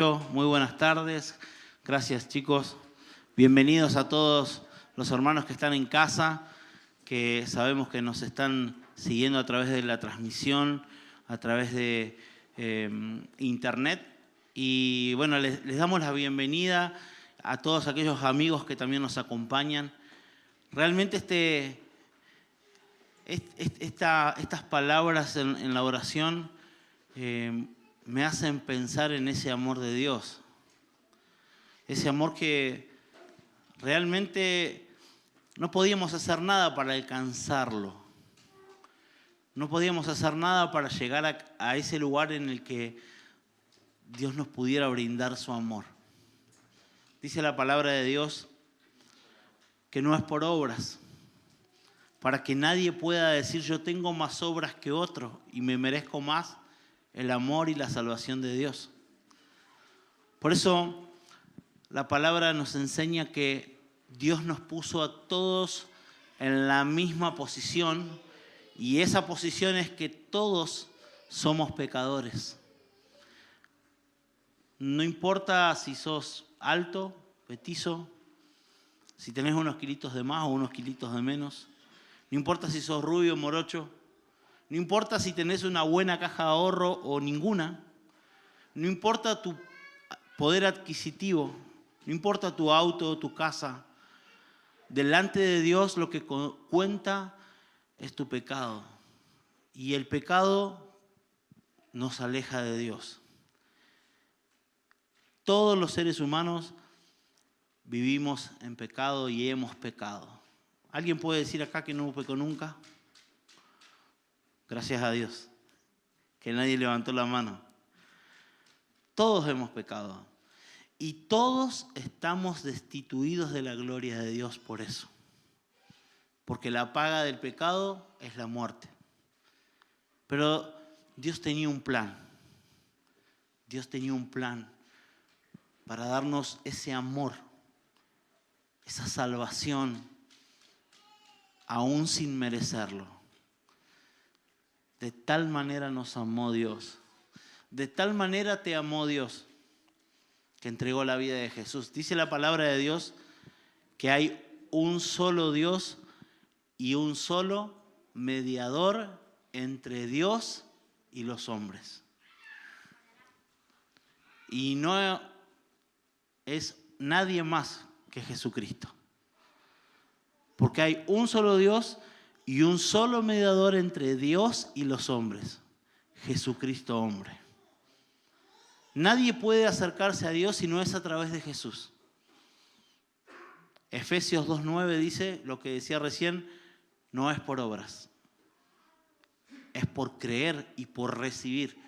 Muy buenas tardes. Gracias, chicos. Bienvenidos a todos los hermanos que están en casa, que sabemos que nos están siguiendo a través de la transmisión, a través de internet. Y bueno, les damos la bienvenida a todos aquellos amigos que también nos acompañan. Realmente estas palabras en la oración me hacen pensar en ese amor de Dios. Ese amor que realmente no podíamos hacer nada para alcanzarlo. No podíamos hacer nada para llegar a ese lugar en el que Dios nos pudiera brindar su amor. Dice la palabra de Dios que no es por obras, para que nadie pueda decir yo tengo más obras que otro y me merezco más el amor y la salvación de Dios. Por eso la palabra nos enseña que Dios nos puso a todos en la misma posición, y esa posición es que todos somos pecadores. No importa si sos alto, petizo, si tenés unos kilitos de más o unos kilitos de menos, no importa si sos rubio o morocho, no importa si tenés una buena caja de ahorro o ninguna, no importa tu poder adquisitivo, no importa tu auto o tu casa, delante de Dios lo que cuenta es tu pecado. Y el pecado nos aleja de Dios. Todos los seres humanos vivimos en pecado y hemos pecado. ¿Alguien puede decir acá que no pecó nunca? Gracias a Dios, que nadie levantó la mano. Todos hemos pecado y todos estamos destituidos de la gloria de Dios por eso. Porque la paga del pecado es la muerte. Pero Dios tenía un plan. Dios tenía un plan para darnos ese amor, esa salvación, aún sin merecerlo. De tal manera nos amó Dios. De tal manera te amó Dios que entregó la vida de Jesús. Dice la palabra de Dios que hay un solo Dios y un solo mediador entre Dios y los hombres. Y no es nadie más que Jesucristo. Porque hay un solo Dios y un solo mediador entre Dios y los hombres, Jesucristo hombre. Nadie puede acercarse a Dios si no es a través de Jesús. Efesios 2:9 dice lo que decía recién, no es por obras, es por creer y por recibir.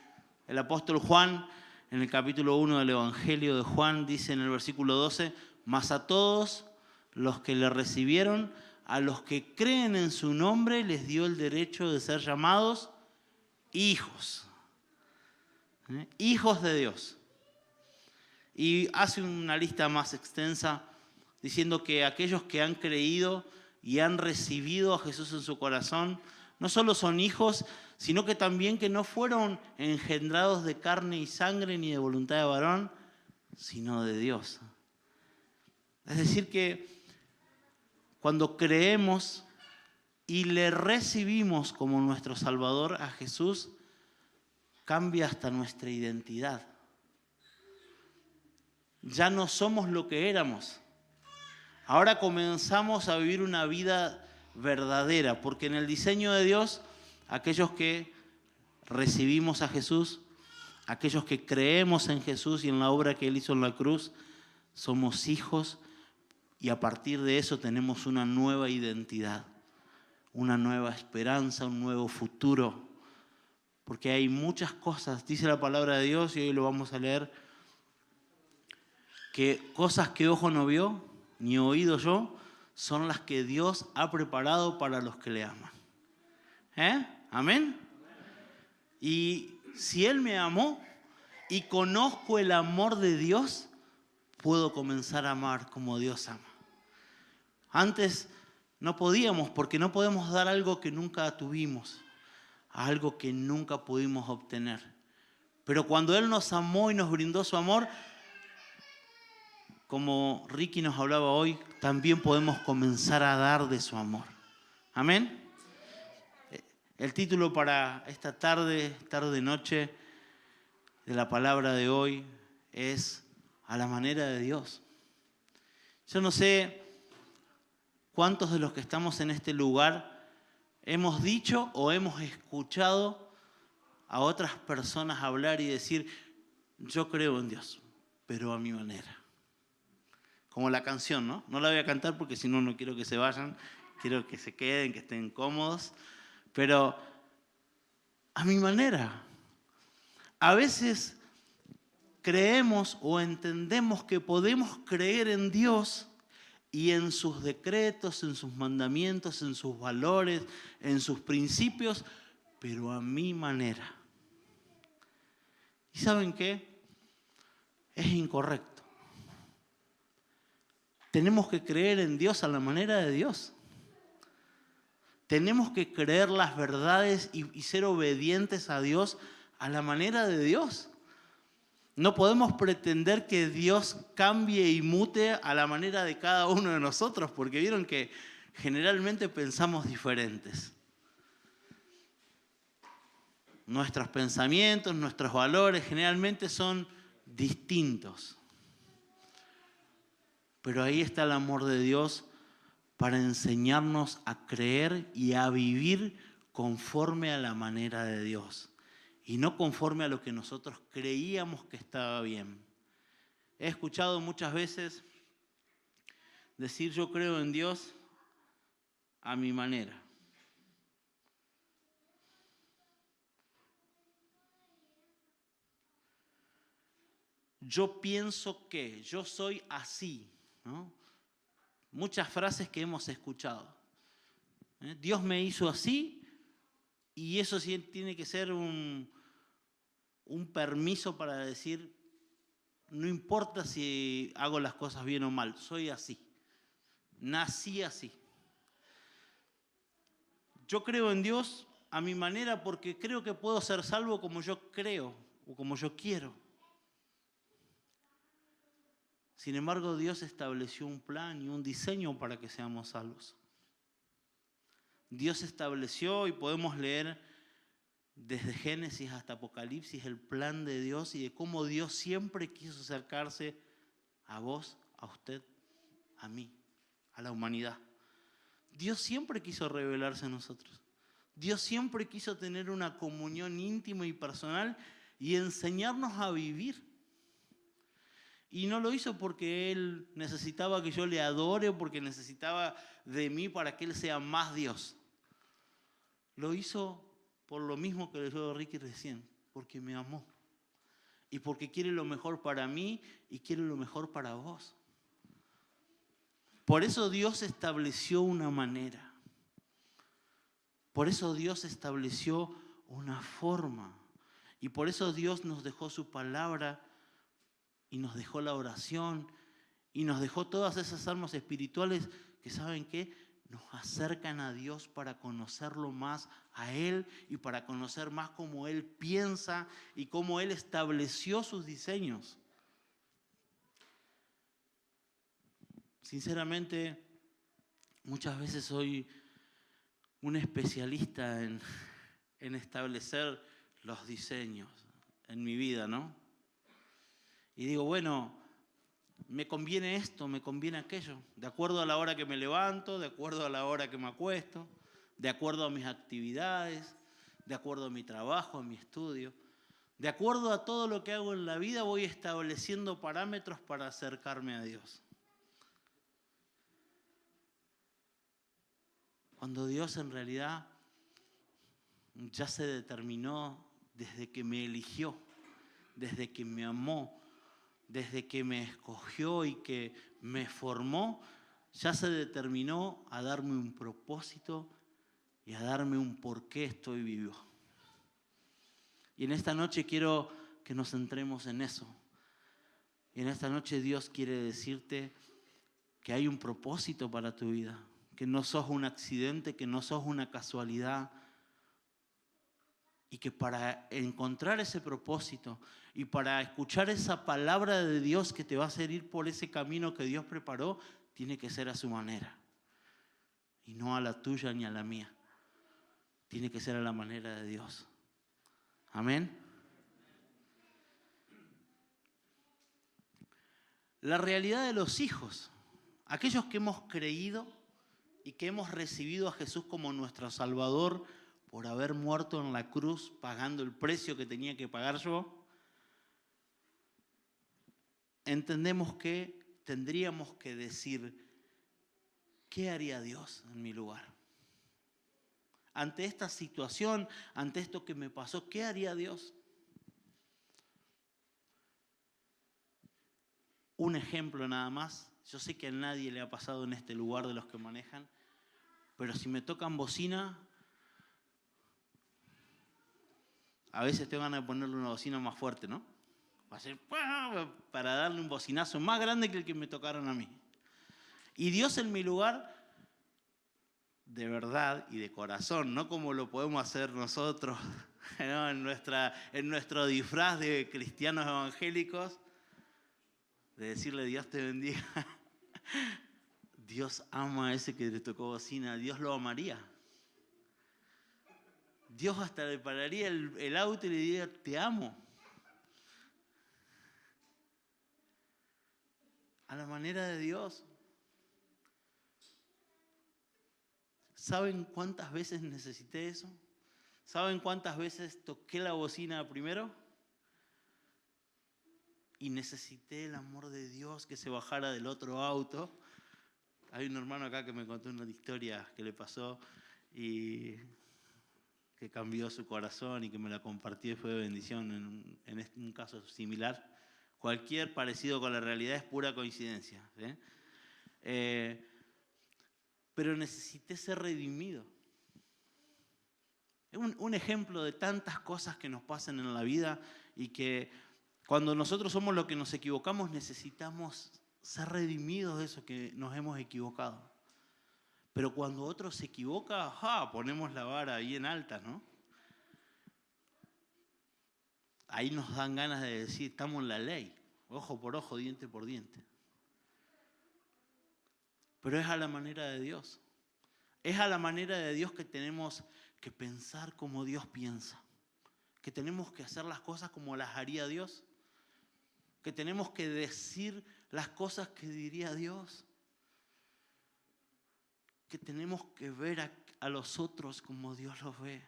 El apóstol Juan, en el capítulo 1 del Evangelio de Juan, dice en el versículo 12, mas a todos los que le recibieron, a los que creen en su nombre, les dio el derecho de ser llamados hijos. Hijos de Dios. Y hace una lista más extensa diciendo que aquellos que han creído y han recibido a Jesús en su corazón, no solo son hijos, sino que también que no fueron engendrados de carne y sangre ni de voluntad de varón, sino de Dios. Es decir que cuando creemos y le recibimos como nuestro Salvador a Jesús, cambia hasta nuestra identidad. Ya no somos lo que éramos. Ahora comenzamos a vivir una vida verdadera, porque en el diseño de Dios, aquellos que recibimos a Jesús, aquellos que creemos en Jesús y en la obra que Él hizo en la cruz, somos hijos. Y a partir de eso tenemos una nueva identidad, una nueva esperanza, un nuevo futuro. Porque hay muchas cosas, dice la palabra de Dios, y hoy lo vamos a leer, que cosas que ojo no vio, ni oído yo, son las que Dios ha preparado para los que le aman. ¿Amén? Y si Él me amó y conozco el amor de Dios, puedo comenzar a amar como Dios ama. Antes no podíamos, porque no podemos dar algo que nunca tuvimos, algo que nunca pudimos obtener. Pero cuando Él nos amó y nos brindó su amor, como Ricky nos hablaba hoy, también podemos comenzar a dar de su amor. Amén. El título para esta tarde-noche de la palabra de hoy es A la manera de Dios. Yo no sé cuántos de los que estamos en este lugar hemos dicho o hemos escuchado a otras personas hablar y decir, yo creo en Dios, pero a mi manera. Como la canción, ¿no? No la voy a cantar porque si no, no quiero que se vayan, quiero que se queden, que estén cómodos, pero a mi manera. A veces creemos o entendemos que podemos creer en Dios y en sus decretos, en sus mandamientos, en sus valores, en sus principios, pero a mi manera. ¿Y saben qué? Es incorrecto. Tenemos que creer en Dios a la manera de Dios. Tenemos que creer las verdades y ser obedientes a Dios a la manera de Dios. No podemos pretender que Dios cambie y mute a la manera de cada uno de nosotros, porque vieron que generalmente pensamos diferentes. Nuestros pensamientos, nuestros valores generalmente son distintos. Pero ahí está el amor de Dios para enseñarnos a creer y a vivir conforme a la manera de Dios y no conforme a lo que nosotros creíamos que estaba bien. He escuchado muchas veces decir yo creo en Dios a mi manera. Yo pienso que, yo soy así, ¿no? Muchas frases que hemos escuchado. Dios me hizo así y eso sí tiene que ser un permiso para decir, no importa si hago las cosas bien o mal, soy así. Nací así. Yo creo en Dios a mi manera porque creo que puedo ser salvo como yo creo o como yo quiero. Sin embargo, Dios estableció un plan y un diseño para que seamos salvos. Dios estableció, y podemos leer desde Génesis hasta Apocalipsis, el plan de Dios y de cómo Dios siempre quiso acercarse a vos, a usted, a mí, a la humanidad. Dios siempre quiso revelarse a nosotros. Dios siempre quiso tener una comunión íntima y personal y enseñarnos a vivir. Y no lo hizo porque Él necesitaba que yo le adore o porque necesitaba de mí para que Él sea más Dios. Lo hizo por lo mismo que le dijo Ricky recién, porque me amó. Y porque quiere lo mejor para mí y quiere lo mejor para vos. Por eso Dios estableció una manera. Por eso Dios estableció una forma. Y por eso Dios nos dejó su palabra y nos dejó la oración y nos dejó todas esas armas espirituales que, ¿saben qué? Nos acercan a Dios para conocerlo más a Él y para conocer más cómo Él piensa y cómo Él estableció sus diseños. Sinceramente, muchas veces soy un especialista en establecer los diseños en mi vida, ¿no? Y digo, bueno, me conviene esto, me conviene aquello, de acuerdo a la hora que me levanto, de acuerdo a la hora que me acuesto, de acuerdo a mis actividades, de acuerdo a mi trabajo, a mi estudio. De acuerdo a todo lo que hago en la vida, voy estableciendo parámetros para acercarme a Dios. Cuando Dios en realidad ya se determinó desde que me eligió, desde que me amó, desde que me escogió y que me formó, ya se determinó a darme un propósito y a darme un por qué estoy vivo. Y en esta noche quiero que nos centremos en eso. Y en esta noche Dios quiere decirte que hay un propósito para tu vida, que no sos un accidente, que no sos una casualidad Y que para encontrar ese propósito y para escuchar esa palabra de Dios que te va a hacer ir por ese camino que Dios preparó, tiene que ser a su manera. Y no a la tuya ni a la mía. Tiene que ser a la manera de Dios. Amén. La realidad de los hijos, aquellos que hemos creído y que hemos recibido a Jesús como nuestro Salvador por haber muerto en la cruz pagando el precio que tenía que pagar yo, entendemos que tendríamos que decir, ¿qué haría Dios en mi lugar? Ante esta situación, ante esto que me pasó, ¿qué haría Dios? Un ejemplo nada más. Yo sé que a nadie le ha pasado en este lugar de los que manejan, pero si me tocan bocina, a veces tengo ganas de ponerle una bocina más fuerte, ¿no? Para darle un bocinazo más grande que el que me tocaron a mí. Y Dios en mi lugar, de verdad y de corazón, no como lo podemos hacer nosotros, ¿no? en nuestro disfraz de cristianos evangélicos, de decirle Dios te bendiga. Dios ama a ese que le tocó bocina, Dios lo amaría. Dios hasta le pararía el auto y le diría, te amo. A la manera de Dios. ¿Saben cuántas veces necesité eso? ¿Saben cuántas veces toqué la bocina primero? Y necesité el amor de Dios que se bajara del otro auto. Hay un hermano acá que me contó una historia que le pasó y que cambió su corazón y que me la compartió y fue de bendición en un caso similar. Cualquier parecido con la realidad es pura coincidencia, ¿sí? Pero necesité ser redimido. Es un ejemplo de tantas cosas que nos pasan en la vida y que cuando nosotros somos los que nos equivocamos necesitamos ser redimidos de eso que nos hemos equivocado. Pero cuando otro se equivoca, ponemos la vara ahí en alta, ¿no? Ahí nos dan ganas de decir, estamos en la ley, ojo por ojo, diente por diente. Pero es a la manera de Dios. Es a la manera de Dios que tenemos que pensar como Dios piensa. Que tenemos que hacer las cosas como las haría Dios. Que tenemos que decir las cosas que diría Dios. Que tenemos que ver a los otros como Dios los ve.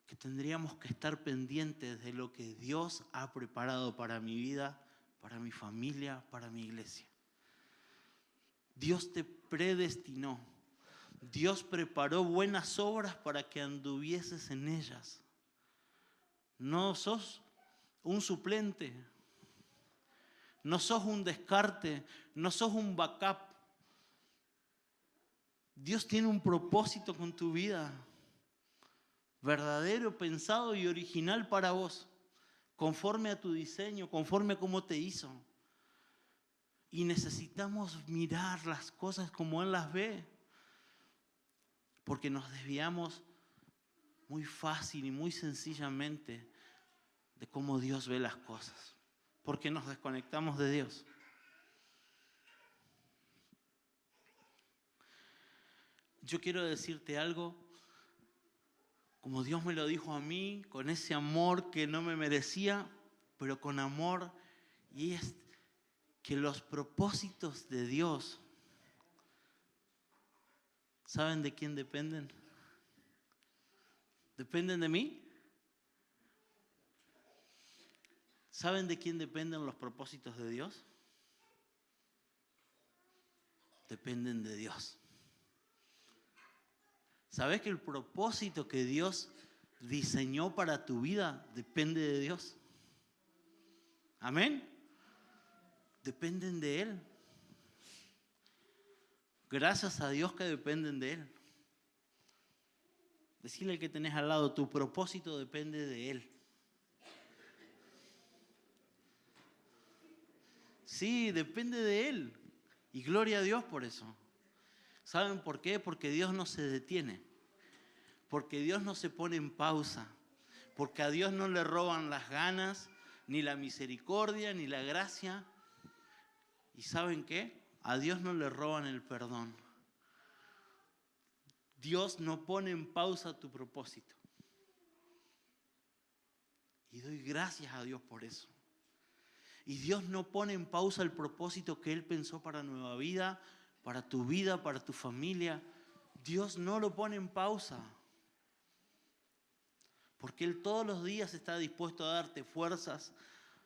Que tendríamos que estar pendientes de lo que Dios ha preparado para mi vida, para mi familia, para mi iglesia. Dios te predestinó. Dios preparó buenas obras para que anduvieses en ellas. No sos un suplente. No sos un descarte. No sos un backup. Dios tiene un propósito con tu vida. Verdadero, pensado y original para vos. Conforme a tu diseño, conforme a cómo te hizo. Y necesitamos mirar las cosas como Él las ve. Porque nos desviamos muy fácil y muy sencillamente de cómo Dios ve las cosas. Porque nos desconectamos de Dios. Yo quiero decirte algo, como Dios me lo dijo a mí, con ese amor que no me merecía, pero con amor, y es que los propósitos de Dios, ¿saben de quién dependen? ¿Dependen de mí? ¿Saben de quién dependen los propósitos de Dios? Dependen de Dios. ¿Sabes que el propósito que Dios diseñó para tu vida depende de Dios? ¿Amén? Dependen de Él. Gracias a Dios que dependen de Él. Decirle al que tenés al lado, tu propósito depende de Él. Sí, depende de Él. Y gloria a Dios por eso. ¿Saben por qué? Porque Dios no se detiene. Porque Dios no se pone en pausa. Porque a Dios no le roban las ganas, ni la misericordia, ni la gracia. ¿Y saben qué? A Dios no le roban el perdón. Dios no pone en pausa tu propósito. Y doy gracias a Dios por eso. Y Dios no pone en pausa el propósito que Él pensó para Nueva Vida, para tu familia. Dios no lo pone en pausa. Porque Él todos los días está dispuesto a darte fuerzas,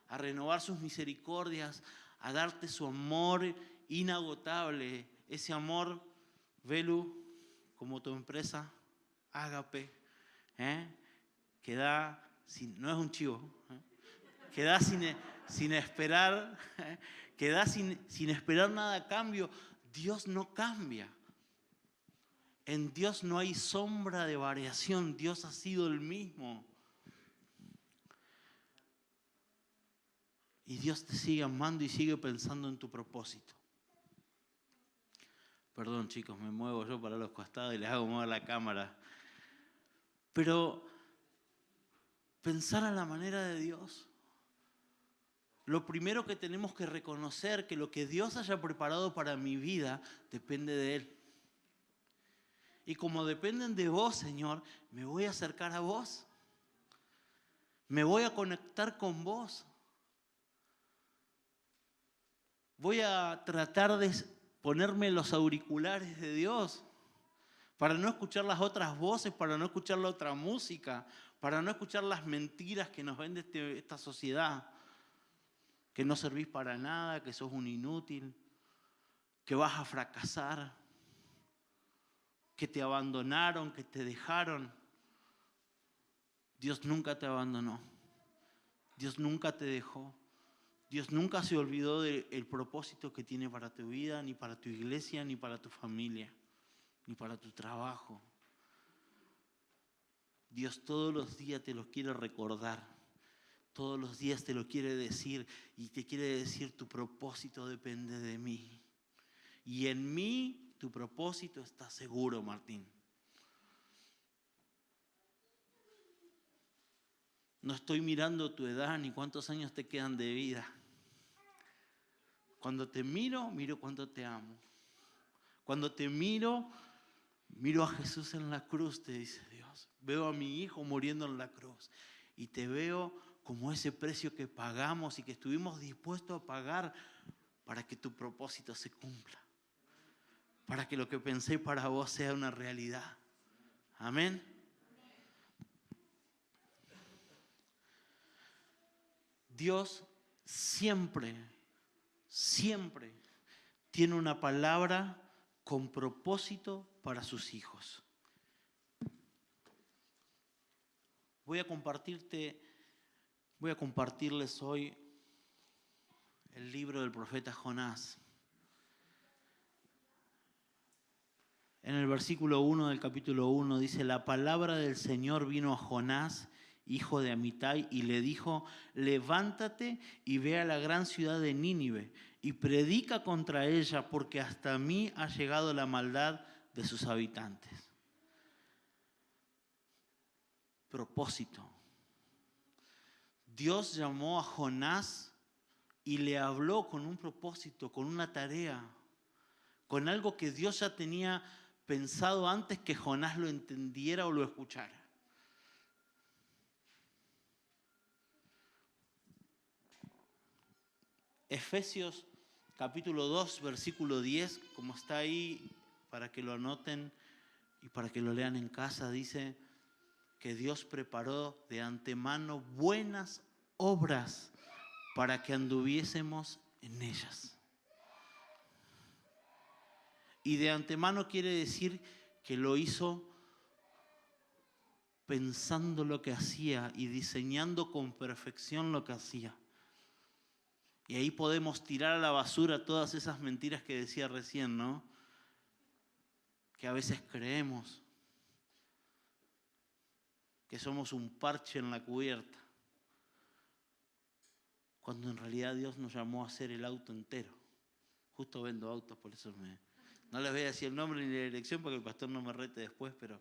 a renovar sus misericordias, a darte su amor inagotable. Ese amor, Velu, como tu empresa, Ágape, que da, no es un chivo, que da sin esperar, que da sin esperar nada a cambio. Dios no cambia. En Dios no hay sombra de variación. Dios ha sido el mismo. Y Dios te sigue amando y sigue pensando en tu propósito. Perdón, chicos, me muevo yo para los costados y les hago mover la cámara. Pero pensar a la manera de Dios. Lo primero que tenemos que reconocer que lo que Dios haya preparado para mi vida depende de Él. Y como dependen de vos, Señor, me voy a acercar a vos. Me voy a conectar con vos. Voy a tratar de ponerme los auriculares de Dios para no escuchar las otras voces, para no escuchar la otra música, para no escuchar las mentiras que nos vende esta sociedad. Que no servís para nada, que sos un inútil, que vas a fracasar, que te abandonaron, que te dejaron. Dios nunca te abandonó. Dios nunca te dejó. Dios nunca se olvidó del propósito que tiene para tu vida, ni para tu iglesia, ni para tu familia, ni para tu trabajo. Dios todos los días te lo quiere recordar. Todos los días te lo quiere decir y te quiere decir tu propósito depende de mí. Y en mí tu propósito está seguro, Martín. No estoy mirando tu edad ni cuántos años te quedan de vida. Cuando te miro, miro cuánto te amo. Cuando te miro, miro a Jesús en la cruz, te dice Dios. Veo a mi hijo muriendo en la cruz y te veo como ese precio que pagamos y que estuvimos dispuestos a pagar para que tu propósito se cumpla. Para que lo que pensé para vos sea una realidad. Amén. Dios siempre tiene una palabra con propósito para sus hijos. Voy a compartirles hoy el libro del profeta Jonás. En el versículo 1 del capítulo 1 dice: la palabra del Señor vino a Jonás, hijo de Amitai, y le dijo: levántate y ve a la gran ciudad de Nínive y predica contra ella, porque hasta mí ha llegado la maldad de sus habitantes. Propósito. Dios llamó a Jonás y le habló con un propósito, con una tarea, con algo que Dios ya tenía pensado antes que Jonás lo entendiera o lo escuchara. Efesios capítulo 2, versículo 10, como está ahí para que lo anoten y para que lo lean en casa, dice que Dios preparó de antemano buenas obras para que anduviésemos en ellas. Y de antemano quiere decir que lo hizo pensando lo que hacía y diseñando con perfección lo que hacía. Y ahí podemos tirar a la basura todas esas mentiras que decía recién, ¿no? Que a veces creemos que somos un parche en la cubierta, cuando en realidad Dios nos llamó a hacer el auto entero. Justo vendo autos, por eso No les voy a decir el nombre ni la dirección porque el pastor no me rete después, pero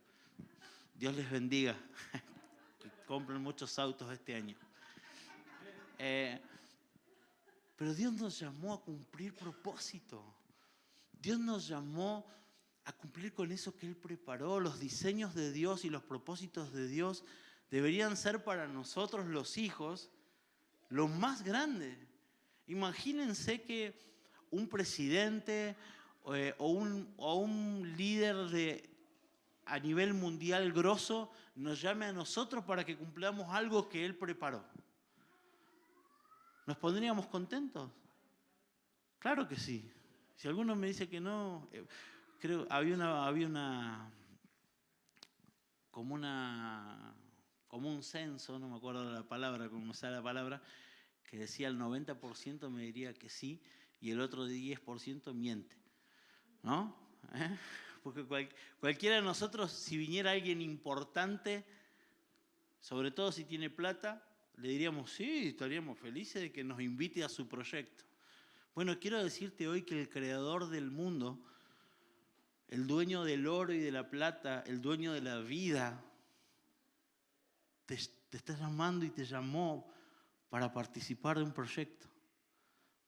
Dios les bendiga. Que compren muchos autos este año. Pero Dios nos llamó a cumplir propósito. Dios nos llamó a cumplir con eso que Él preparó. Los diseños de Dios y los propósitos de Dios deberían ser para nosotros los hijos los más grandes. Imagínense que un presidente o un líder a nivel mundial grosso nos llame a nosotros para que cumplamos algo que Él preparó. ¿Nos pondríamos contentos? Claro que sí. Si alguno me dice que no, creo había como un censo, no me acuerdo la palabra, cómo sale la palabra, que decía el 90% me diría que sí y el otro 10% miente. ¿No? Porque cualquiera de nosotros, si viniera alguien importante, sobre todo si tiene plata, le diríamos sí, estaríamos felices de que nos invite a su proyecto. Bueno, quiero decirte hoy que el creador del mundo, el dueño del oro y de la plata, el dueño de la vida, te está llamando y te llamó para participar de un proyecto,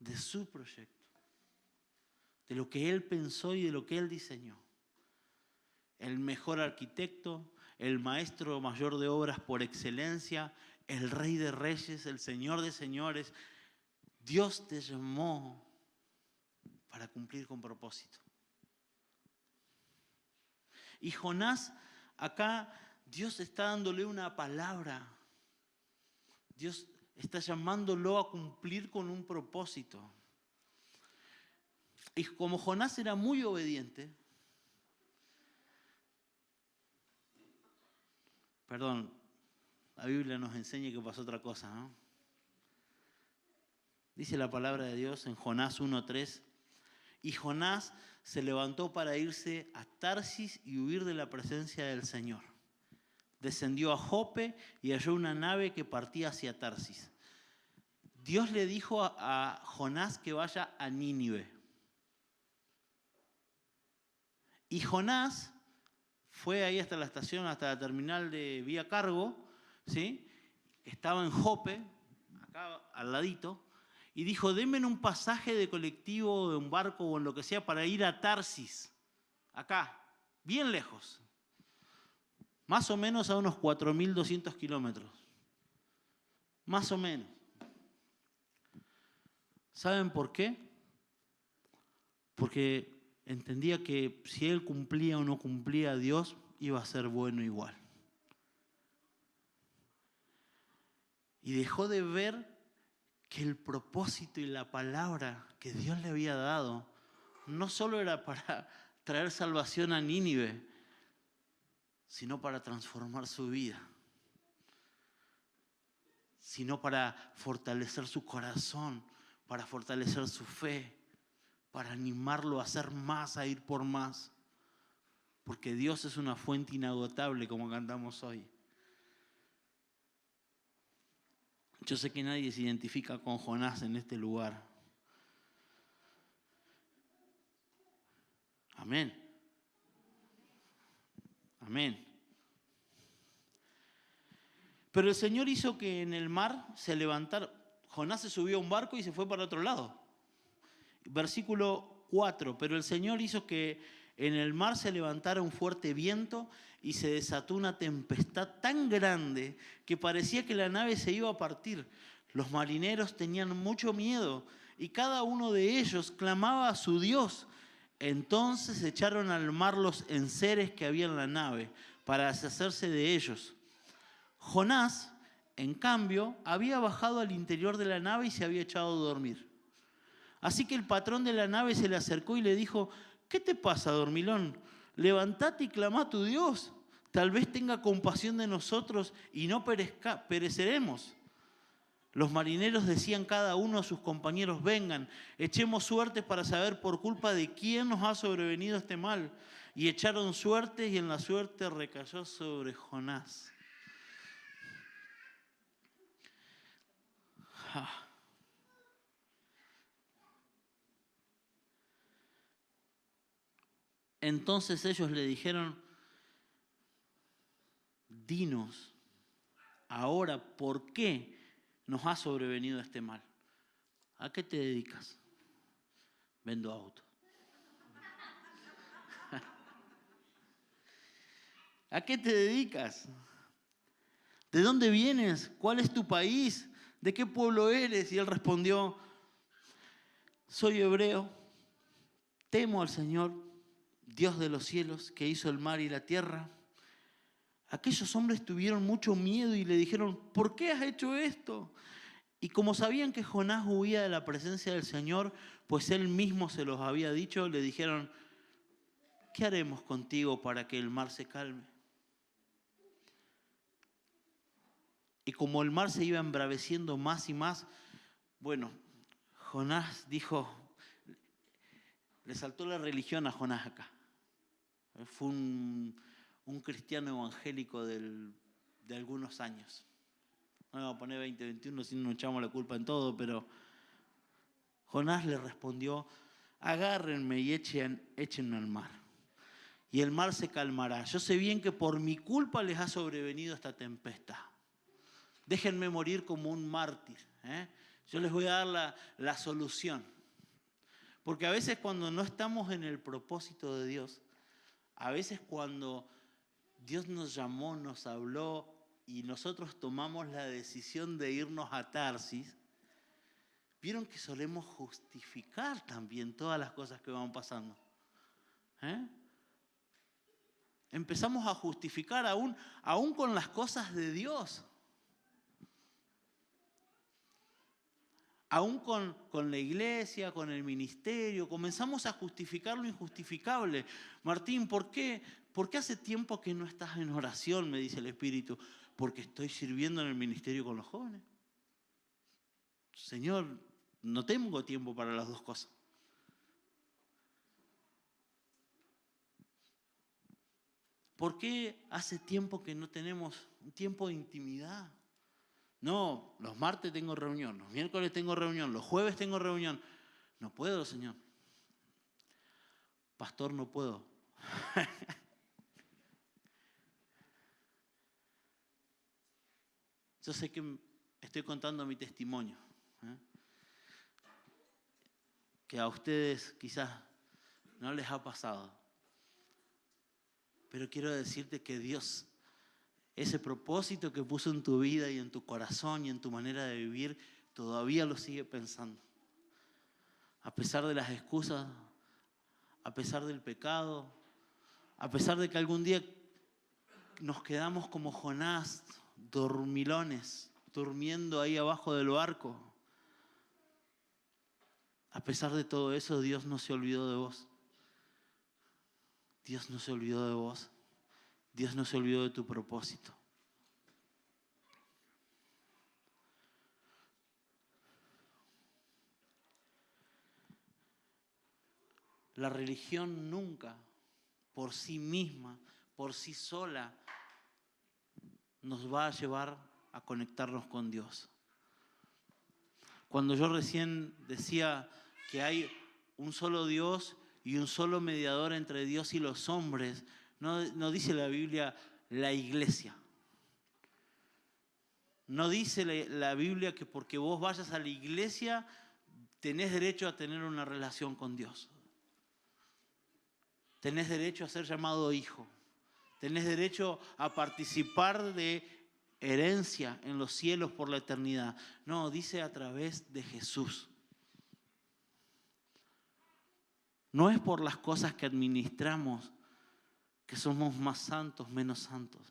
de su proyecto, de lo que Él pensó y de lo que Él diseñó. El mejor arquitecto, el maestro mayor de obras por excelencia, el Rey de Reyes, el Señor de Señores. Dios te llamó para cumplir con propósito. Y Jonás, acá Dios está dándole una palabra. Dios está llamándolo a cumplir con un propósito. Y como Jonás era muy obediente, perdón, la Biblia nos enseña que pasó otra cosa, ¿no? Dice la palabra de Dios en Jonás 1:3, y Jonás se levantó para irse a Tarsis y huir de la presencia del Señor. Descendió a Jope y halló una nave que partía hacia Tarsis. Dios le dijo a Jonás que vaya a Nínive. Y Jonás fue ahí hasta la estación, hasta la terminal de vía cargo, ¿sí? Estaba en Jope, acá al ladito, y dijo, denme un pasaje de colectivo, de un barco o en lo que sea para ir a Tarsis, acá, bien lejos, más o menos a unos 4.200 kilómetros, más o menos. ¿Saben por qué? Porque entendía que si él cumplía o no cumplía a Dios, iba a ser bueno igual. Y dejó de ver que el propósito y la palabra que Dios le había dado no solo era para traer salvación a Nínive, sino para transformar su vida, sino para fortalecer su corazón, para fortalecer su fe, para animarlo a hacer más, a ir por más. Porque Dios es una fuente inagotable, como cantamos hoy. Yo sé que nadie se identifica con Jonás en este lugar. Amén. Amén. Pero el Señor hizo que en el mar se levantara. Jonás se subió a un barco y se fue para otro lado. Versículo 4. Pero el Señor hizo que en el mar se levantara un fuerte viento y se desató una tempestad tan grande que parecía que la nave se iba a partir. Los marineros tenían mucho miedo y cada uno de ellos clamaba a su Dios. Entonces echaron al mar los enseres que había en la nave para deshacerse de ellos. Jonás, en cambio, había bajado al interior de la nave y se había echado a dormir. Así que el patrón de la nave se le acercó y le dijo, ¿qué te pasa, dormilón? Levantate y clama a tu Dios. Tal vez tenga compasión de nosotros y no pereceremos. Los marineros decían cada uno a sus compañeros, vengan, echemos suertes para saber por culpa de quién nos ha sobrevenido este mal. Y echaron suertes y en la suerte recayó sobre Jonás. Entonces ellos le dijeron, dinos ahora por qué nos ha sobrevenido este mal. ¿A qué te dedicas? Vendo autos. ¿A qué te dedicas? ¿De dónde vienes? ¿Cuál es tu país? ¿De qué pueblo eres? Y él respondió, soy hebreo, temo al Señor, Dios de los cielos, que hizo el mar y la tierra. Aquellos hombres tuvieron mucho miedo y le dijeron, ¿por qué has hecho esto? Y como sabían que Jonás huía de la presencia del Señor, pues él mismo se los había dicho, le dijeron, ¿qué haremos contigo para que el mar se calme? Y como el mar se iba embraveciendo más y más, bueno, Jonás dijo, le saltó la religión a Jonás acá. Fue un cristiano evangélico de algunos años. No me voy a poner 2021 si no nos echamos la culpa en todo, pero Jonás le respondió, agárrenme y échenme al mar. Y el mar se calmará. Yo sé bien que por mi culpa les ha sobrevenido esta tempestad. Déjenme morir como un mártir. Yo les voy a dar la solución. Porque a veces cuando no estamos en el propósito de Dios, a veces cuando Dios nos llamó, nos habló y nosotros tomamos la decisión de irnos a Tarsis, vieron que solemos justificar también todas las cosas que van pasando. Empezamos a justificar aún con las cosas de Dios. Aún con la iglesia, con el ministerio, comenzamos a justificar lo injustificable. Martín, ¿por qué hace tiempo que no estás en oración? Me dice el Espíritu. Porque estoy sirviendo en el ministerio con los jóvenes. Señor, no tengo tiempo para las dos cosas. ¿Por qué hace tiempo que no tenemos un tiempo de intimidad? No, los martes tengo reunión, los miércoles tengo reunión, los jueves tengo reunión. No puedo, Señor. Pastor, no puedo. Yo sé que estoy contando mi testimonio. Que a ustedes quizás no les ha pasado. Pero quiero decirte que Dios, ese propósito que puso en tu vida y en tu corazón y en tu manera de vivir, todavía lo sigue pensando. A pesar de las excusas, a pesar del pecado, a pesar de que algún día nos quedamos como Jonás, dormilones, durmiendo ahí abajo del barco. A pesar de todo eso, Dios no se olvidó de vos. Dios no se olvidó de vos. Dios no se olvidó de tu propósito. La religión nunca, por sí misma, por sí sola, nos va a llevar a conectarnos con Dios. Cuando yo recién decía que hay un solo Dios y un solo mediador entre Dios y los hombres, no dice la Biblia la iglesia. No dice la Biblia que porque vos vayas a la iglesia tenés derecho a tener una relación con Dios. Tenés derecho a ser llamado hijo. Tenés derecho a participar de herencia en los cielos por la eternidad. No, dice a través de Jesús. No es por las cosas que administramos que somos más santos, menos santos.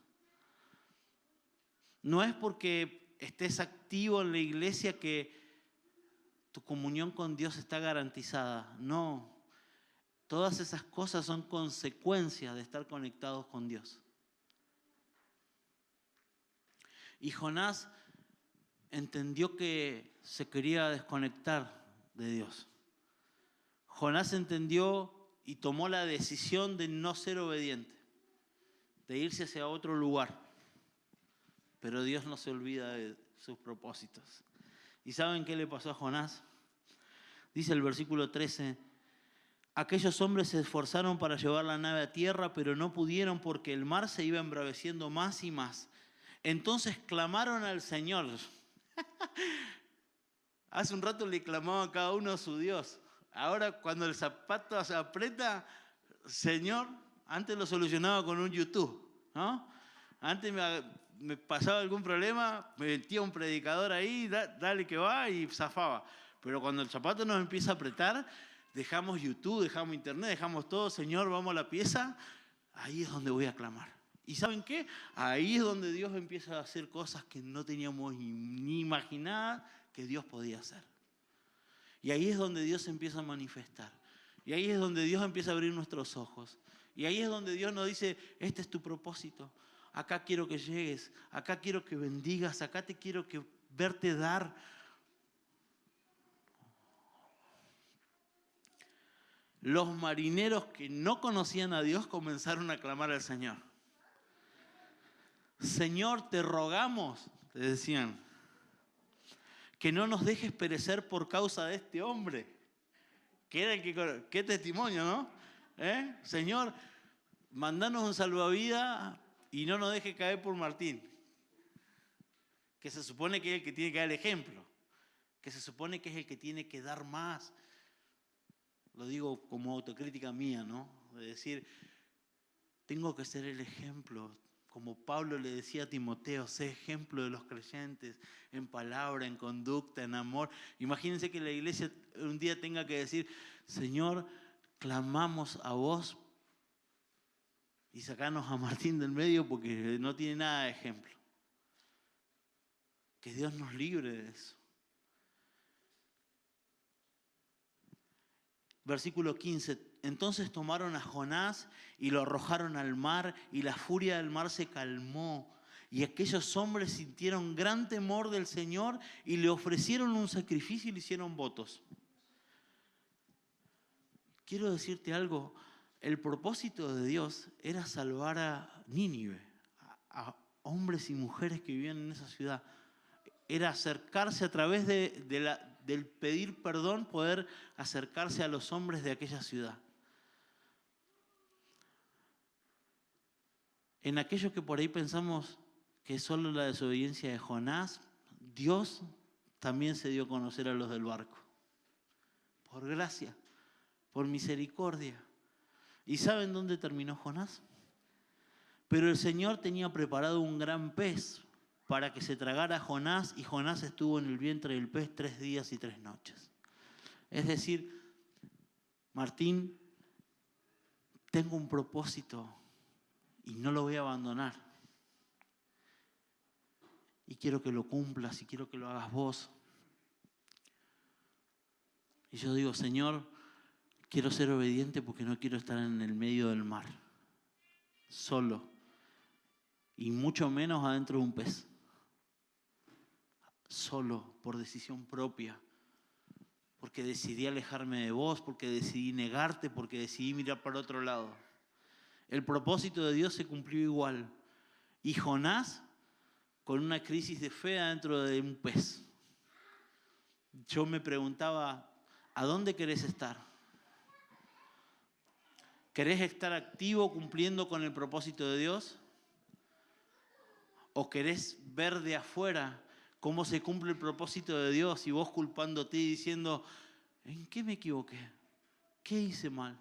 No es porque estés activo en la iglesia que tu comunión con Dios está garantizada. No. Todas esas cosas son consecuencias de estar conectados con Dios. Y Jonás entendió que se quería desconectar de Dios. Jonás entendió y tomó la decisión de no ser obediente, de irse hacia otro lugar. Pero Dios no se olvida de sus propósitos. ¿Y saben qué le pasó a Jonás? Dice el versículo 13, Aquellos hombres se esforzaron para llevar la nave a tierra, pero no pudieron porque el mar se iba embraveciendo más y más. Entonces clamaron al Señor. Hace un rato le clamaban a cada uno a su Dios. Ahora cuando el zapato se aprieta, Señor, antes lo solucionaba con un YouTube, ¿no? Antes me pasaba algún problema, me metía un predicador ahí, dale que va, y zafaba. Pero cuando el zapato nos empieza a apretar, dejamos YouTube, dejamos Internet, dejamos todo. Señor, vamos a la pieza. Ahí es donde voy a clamar. ¿Y saben qué? Ahí es donde Dios empieza a hacer cosas que no teníamos ni imaginadas que Dios podía hacer. Y ahí es donde Dios se empieza a manifestar. Y ahí es donde Dios empieza a abrir nuestros ojos. Y ahí es donde Dios nos dice, este es tu propósito. Acá quiero que llegues, acá quiero que bendigas, acá te quiero verte dar. Los marineros que no conocían a Dios comenzaron a clamar al Señor. Señor, te rogamos, te decían, que no nos dejes perecer por causa de este hombre. Qué testimonio, ¿no? Señor, mandanos un salvavidas y no nos dejes caer por Martín. Que se supone que es el que tiene que dar el ejemplo. Que se supone que es el que tiene que dar más. Lo digo como autocrítica mía, ¿no? De decir, tengo que ser el ejemplo. Como Pablo le decía a Timoteo, sé ejemplo de los creyentes en palabra, en conducta, en amor. Imagínense que la iglesia un día tenga que decir, Señor, clamamos a vos y sacarnos a Martín del medio porque no tiene nada de ejemplo. Que Dios nos libre de eso. Versículo 15. Entonces tomaron a Jonás y lo arrojaron al mar, y la furia del mar se calmó. Y aquellos hombres sintieron gran temor del Señor y le ofrecieron un sacrificio y le hicieron votos. Quiero decirte algo. El propósito de Dios era salvar a Nínive, a hombres y mujeres que vivían en esa ciudad. Era acercarse a través del pedir perdón, poder acercarse a los hombres de aquella ciudad. En aquello que por ahí pensamos que es solo la desobediencia de Jonás, Dios también se dio a conocer a los del barco. Por gracia, por misericordia. ¿Y saben dónde terminó Jonás? Pero el Señor tenía preparado un gran pez para que se tragara a Jonás, y Jonás estuvo en el vientre del pez 3 días y 3 noches. Es decir, Martín, tengo un propósito y no lo voy a abandonar. Y quiero que lo cumplas y quiero que lo hagas vos. Y yo digo, Señor, quiero ser obediente porque no quiero estar en el medio del mar, solo, y mucho menos adentro de un pez. Solo, por decisión propia, porque decidí alejarme de vos, porque decidí negarte, porque decidí mirar para otro lado. El propósito de Dios se cumplió igual. Y Jonás, con una crisis de fe adentro de un pez. Yo me preguntaba, ¿a dónde querés estar? ¿Querés estar activo cumpliendo con el propósito de Dios? ¿O querés ver de afuera cómo se cumple el propósito de Dios y vos culpándote y diciendo, ¿en qué me equivoqué? ¿Qué hice mal?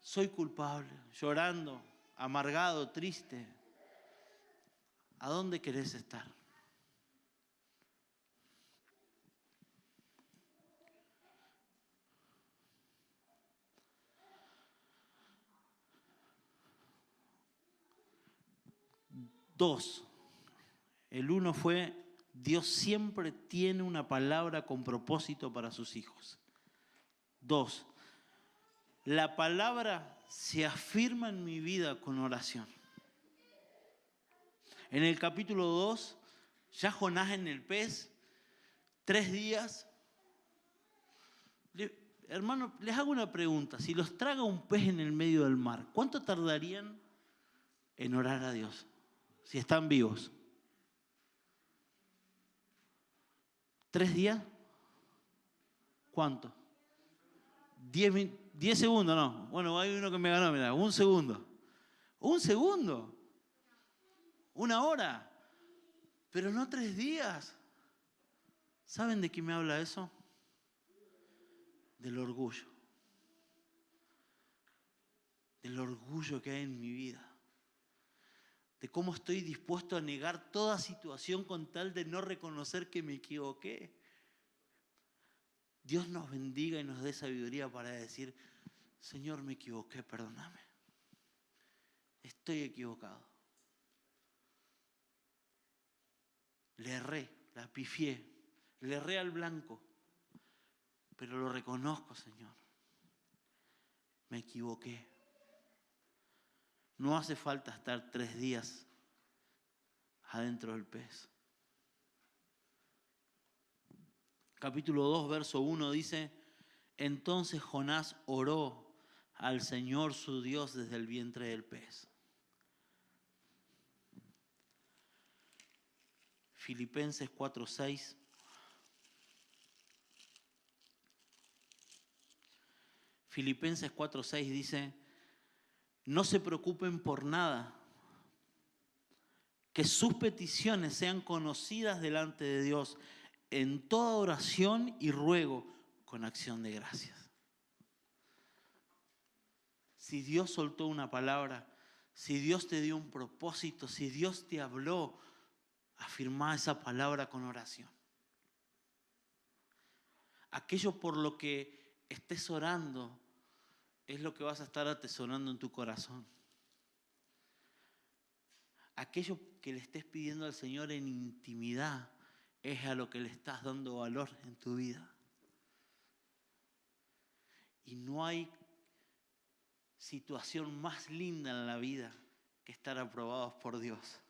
Soy culpable, llorando, amargado, triste. ¿A dónde querés estar? Dos. El uno fue, Dios siempre tiene una palabra con propósito para sus hijos. 2. La palabra se afirma en mi vida con oración. En el capítulo 2, ya Jonás en el pez, 3 días. Hermano, les hago una pregunta. Si los traga un pez en el medio del mar, ¿cuánto tardarían en orar a Dios? Si están vivos. 3 días. ¿Cuánto? 10 10 segundos, no. Bueno, hay uno que me ganó, mira, 1 segundo. 1 segundo. 1 hora. Pero no 3 días. ¿Saben de qué me habla eso? Del orgullo. Del orgullo que hay en mi vida. De cómo estoy dispuesto a negar toda situación con tal de no reconocer que me equivoqué. Dios nos bendiga y nos dé sabiduría para decir, Señor, me equivoqué, perdóname. Estoy equivocado. Le erré, la pifié, le erré al blanco, pero lo reconozco, Señor. Me equivoqué. No hace falta estar 3 días adentro del pez. Capítulo 2, verso 1 dice, entonces Jonás oró al Señor su Dios desde el vientre del pez. Filipenses 4:6. Filipenses 4:6 dice, no se preocupen por nada, que sus peticiones sean conocidas delante de Dios en toda oración y ruego con acción de gracias. Si Dios soltó una palabra, si Dios te dio un propósito, si Dios te habló, afirma esa palabra con oración. Aquello por lo que estés orando es lo que vas a estar atesorando en tu corazón. Aquello que le estés pidiendo al Señor en intimidad es a lo que le estás dando valor en tu vida. Y no hay situación más linda en la vida que estar aprobados por Dios.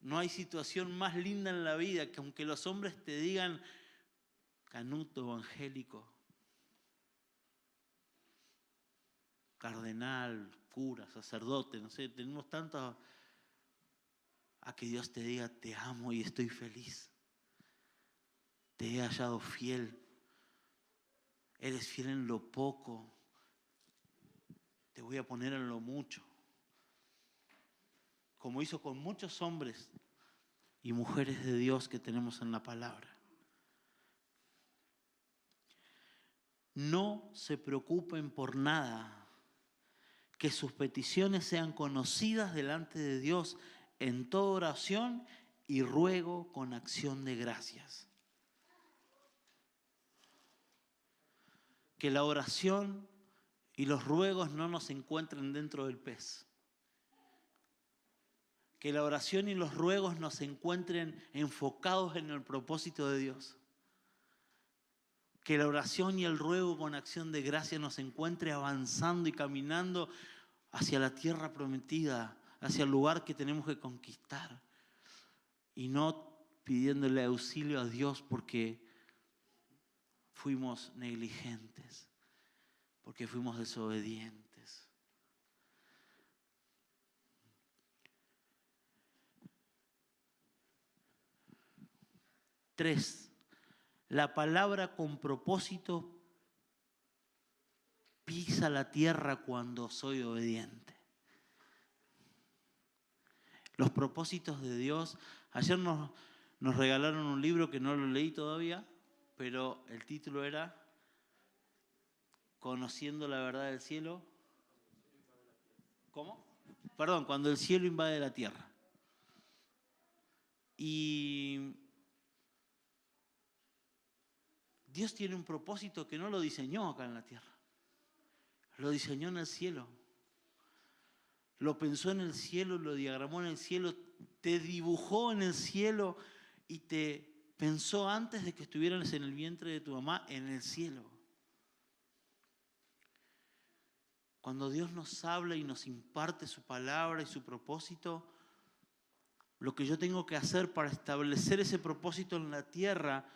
No hay situación más linda en la vida que aunque los hombres te digan canuto, evangélico, cardenal, cura, sacerdote, no sé, tenemos tanto a que Dios te diga te amo y estoy feliz. Te he hallado fiel. Eres fiel en lo poco. Te voy a poner en lo mucho. Como hizo con muchos hombres y mujeres de Dios que tenemos en la palabra. No se preocupen por nada. Que sus peticiones sean conocidas delante de Dios en toda oración y ruego con acción de gracias. Que la oración y los ruegos no nos encuentren dentro del pez. Que la oración y los ruegos nos encuentren enfocados en el propósito de Dios. Que la oración y el ruego con acción de gracia nos encuentre avanzando y caminando hacia la tierra prometida, hacia el lugar que tenemos que conquistar. Y no pidiéndole auxilio a Dios porque fuimos negligentes, porque fuimos desobedientes. Tres, la palabra con propósito pisa la tierra cuando soy obediente. Los propósitos de Dios. Ayer nos regalaron un libro que no lo leí todavía, pero el título era Conociendo la verdad del cielo. ¿Cómo? Perdón, cuando el cielo invade la tierra. Y Dios tiene un propósito que no lo diseñó acá en la tierra. Lo diseñó en el cielo. Lo pensó en el cielo, lo diagramó en el cielo, te dibujó en el cielo y te pensó antes de que estuvieras en el vientre de tu mamá en el cielo. Cuando Dios nos habla y nos imparte su palabra y su propósito, lo que yo tengo que hacer para establecer ese propósito en la tierra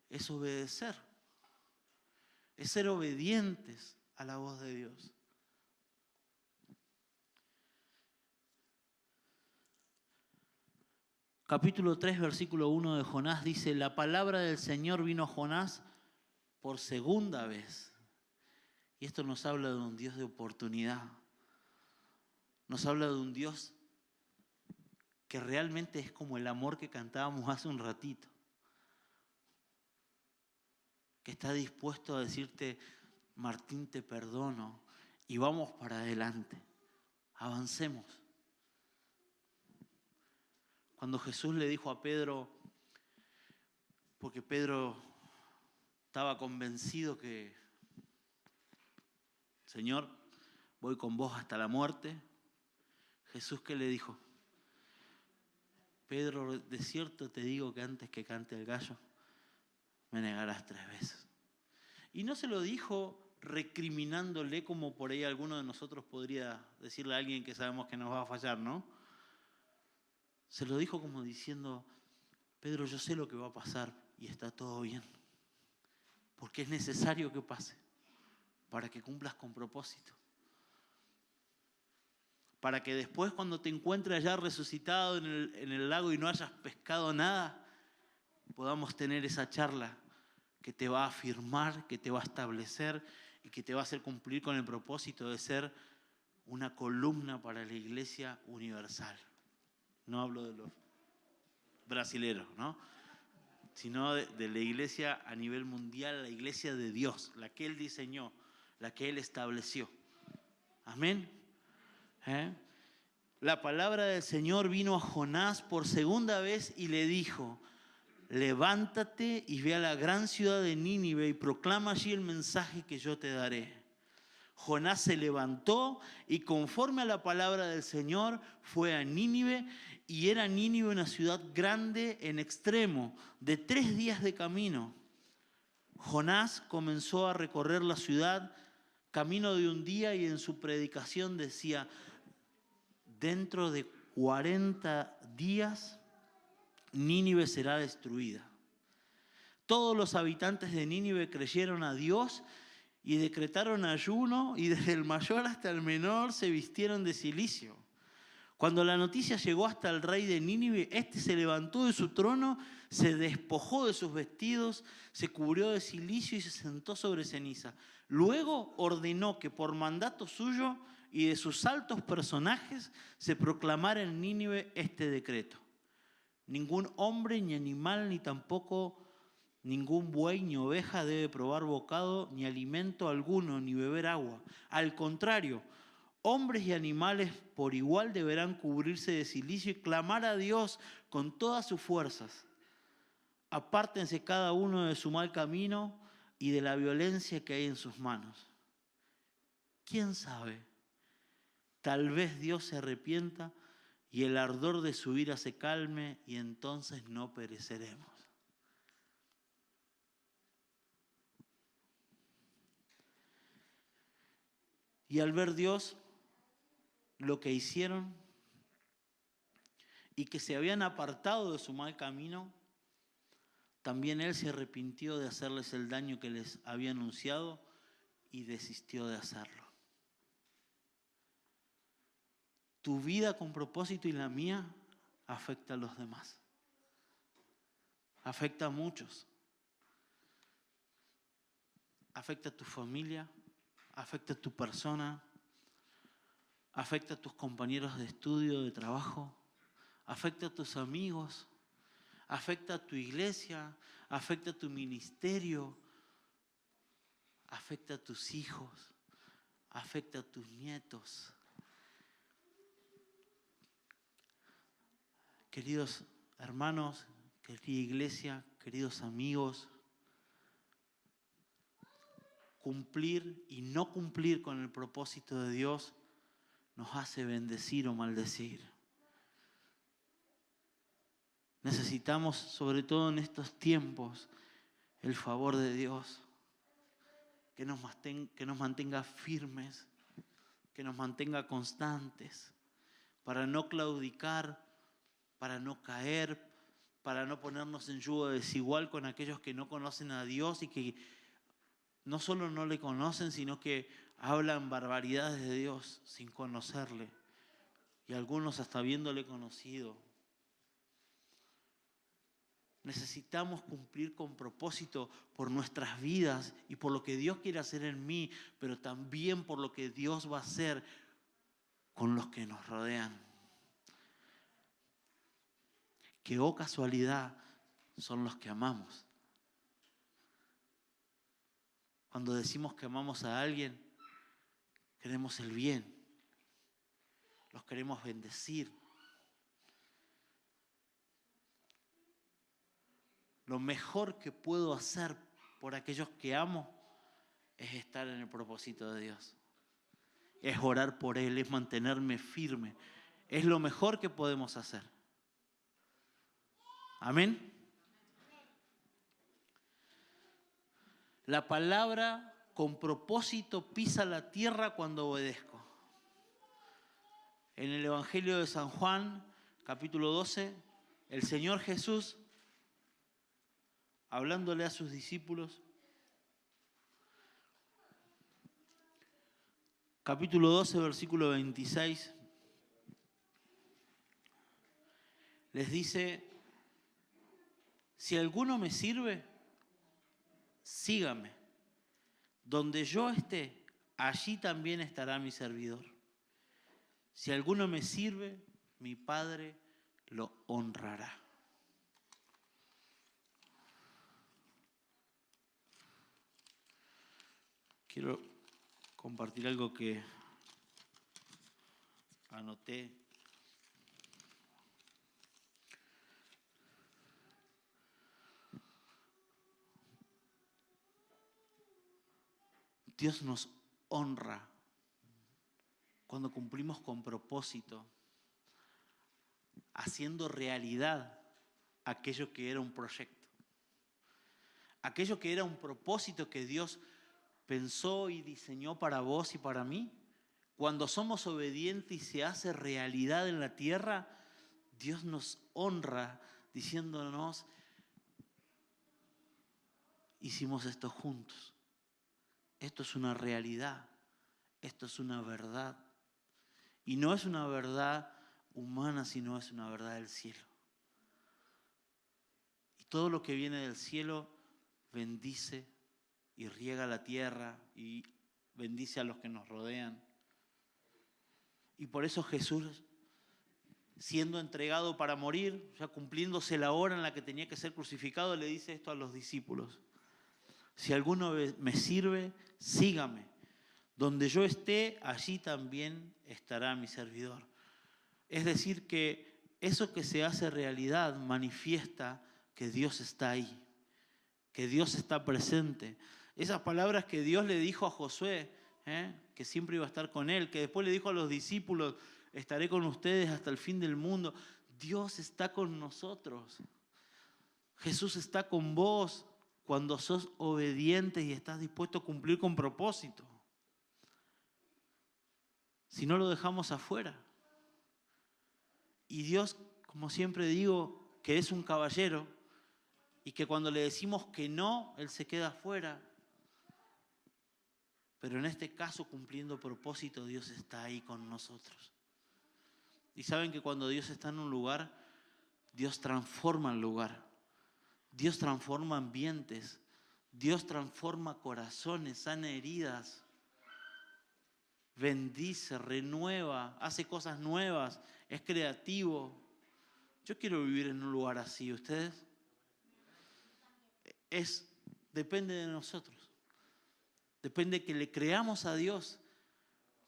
es obedecer. Es ser obedientes a la voz de Dios. Capítulo 3, versículo 1 de Jonás dice, la palabra del Señor vino a Jonás por segunda vez, Y esto nos habla de un Dios de oportunidad. Nos habla de un Dios que realmente es como el amor que cantábamos hace un ratito. Que está dispuesto a decirte, Martín, te perdono y vamos para adelante. Avancemos. Cuando Jesús le dijo a Pedro, porque Pedro estaba convencido que, Señor, voy con vos hasta la muerte. Jesús, ¿qué le dijo? Pedro, de cierto te digo que antes que cante el gallo, me negarás 3 veces. Y no se lo dijo recriminándole como por ahí alguno de nosotros podría decirle a alguien que sabemos que nos va a fallar, ¿no? Se lo dijo como diciendo, Pedro, yo sé lo que va a pasar y está todo bien. Porque es necesario que pase para que cumplas con propósito. Para que después cuando te encuentres allá resucitado en el lago y no hayas pescado nada, podamos tener esa charla que te va a afirmar, que te va a establecer y que te va a hacer cumplir con el propósito de ser una columna para la iglesia universal. No hablo de los brasileros, ¿no? Sino de la iglesia a nivel mundial, la iglesia de Dios, la que Él diseñó, la que Él estableció. Amén. La palabra del Señor vino a Jonás por segunda vez y le dijo, levántate y ve a la gran ciudad de Nínive y proclama allí el mensaje que yo te daré. Jonás se levantó y conforme a la palabra del Señor fue a Nínive, y era Nínive una ciudad grande en extremo, de 3 días de camino. Jonás comenzó a recorrer la ciudad camino de un día y en su predicación decía, dentro de 40 días Nínive será destruida. Todos los habitantes de Nínive creyeron a Dios y decretaron ayuno, y desde el mayor hasta el menor se vistieron de cilicio. Cuando la noticia llegó hasta el rey de Nínive, este se levantó de su trono, se despojó de sus vestidos, se cubrió de cilicio y se sentó sobre ceniza. Luego ordenó que por mandato suyo y de sus altos personajes se proclamara en Nínive este decreto. Ningún hombre, ni animal, ni tampoco ningún buey ni oveja debe probar bocado, ni alimento alguno, ni beber agua. Al contrario, hombres y animales por igual deberán cubrirse de cilicio y clamar a Dios con todas sus fuerzas. Apártense cada uno de su mal camino y de la violencia que hay en sus manos. ¿Quién sabe? Tal vez Dios se arrepienta y el ardor de su ira se calme y entonces no pereceremos. Y al ver Dios lo que hicieron y que se habían apartado de su mal camino, también Él se arrepintió de hacerles el daño que les había anunciado y desistió de hacerlo. Tu vida con propósito y la mía afecta a los demás. Afecta a muchos. Afecta a tu familia, afecta a tu persona, afecta a tus compañeros de estudio, de trabajo, afecta a tus amigos, afecta a tu iglesia, afecta a tu ministerio, afecta a tus hijos, afecta a tus nietos. Queridos hermanos, querida iglesia, queridos amigos, cumplir y no cumplir con el propósito de Dios nos hace bendecir o maldecir. Necesitamos, sobre todo en estos tiempos, el favor de Dios, que nos mantenga firmes, que nos mantenga constantes, para no claudicar, para no caer, para no ponernos en yugo desigual con aquellos que no conocen a Dios y que no solo no le conocen, sino que hablan barbaridades de Dios sin conocerle. Y algunos hasta habiéndole conocido. necesitamos cumplir con propósito por nuestras vidas y por lo que Dios quiere hacer en mí, pero también por lo que Dios va a hacer con los que nos rodean. Que, oh casualidad, son los que amamos. Cuando decimos que amamos a alguien, queremos el bien, los queremos bendecir. Lo mejor que puedo hacer por aquellos que amo es estar en el propósito de Dios. Es orar por Él, es mantenerme firme. Es lo mejor que podemos hacer. Amén. La palabra con propósito pisa la tierra cuando obedezco. En el Evangelio de San Juan, capítulo 12, el Señor Jesús, hablándole a sus discípulos, capítulo 12, versículo 26, les dice: si alguno me sirve, sígame. Donde yo esté, allí también estará mi servidor. Si alguno me sirve, mi Padre lo honrará. Quiero compartir algo que anoté. Dios nos honra cuando cumplimos con propósito, haciendo realidad aquello que era un proyecto. Aquello que era un propósito que Dios pensó y diseñó para vos y para mí. Cuando somos obedientes y se hace realidad en la tierra, Dios nos honra diciéndonos: hicimos esto juntos. Esto es una realidad, esto es una verdad. Y no es una verdad humana, sino es una verdad del cielo. Y todo lo que viene del cielo bendice y riega la tierra y bendice a los que nos rodean. Y por eso Jesús, siendo entregado para morir, ya cumpliéndose la hora en la que tenía que ser crucificado, le dice esto a los discípulos: si alguno me sirve, sígame. Donde yo esté, allí también estará mi servidor. Es decir, que eso que se hace realidad manifiesta que Dios está ahí, que Dios está presente. Esas palabras que Dios le dijo a Josué, que siempre iba a estar con él, que después le dijo a los discípulos: estaré con ustedes hasta el fin del mundo. Dios está con nosotros. Jesús está con vos cuando sos obediente y estás dispuesto a cumplir con propósito. Si no, lo dejamos afuera. Y Dios, como siempre digo, que es un caballero y que cuando le decimos que no, Él se queda afuera. Pero en este caso, cumpliendo propósito, Dios está ahí con nosotros. Y saben que cuando Dios está en un lugar, Dios transforma el lugar. Dios transforma ambientes. Dios transforma corazones, sana heridas. Bendice, renueva, hace cosas nuevas, es creativo. Yo quiero vivir en un lugar así, ¿ustedes? Depende de nosotros. Depende de que le creamos a Dios.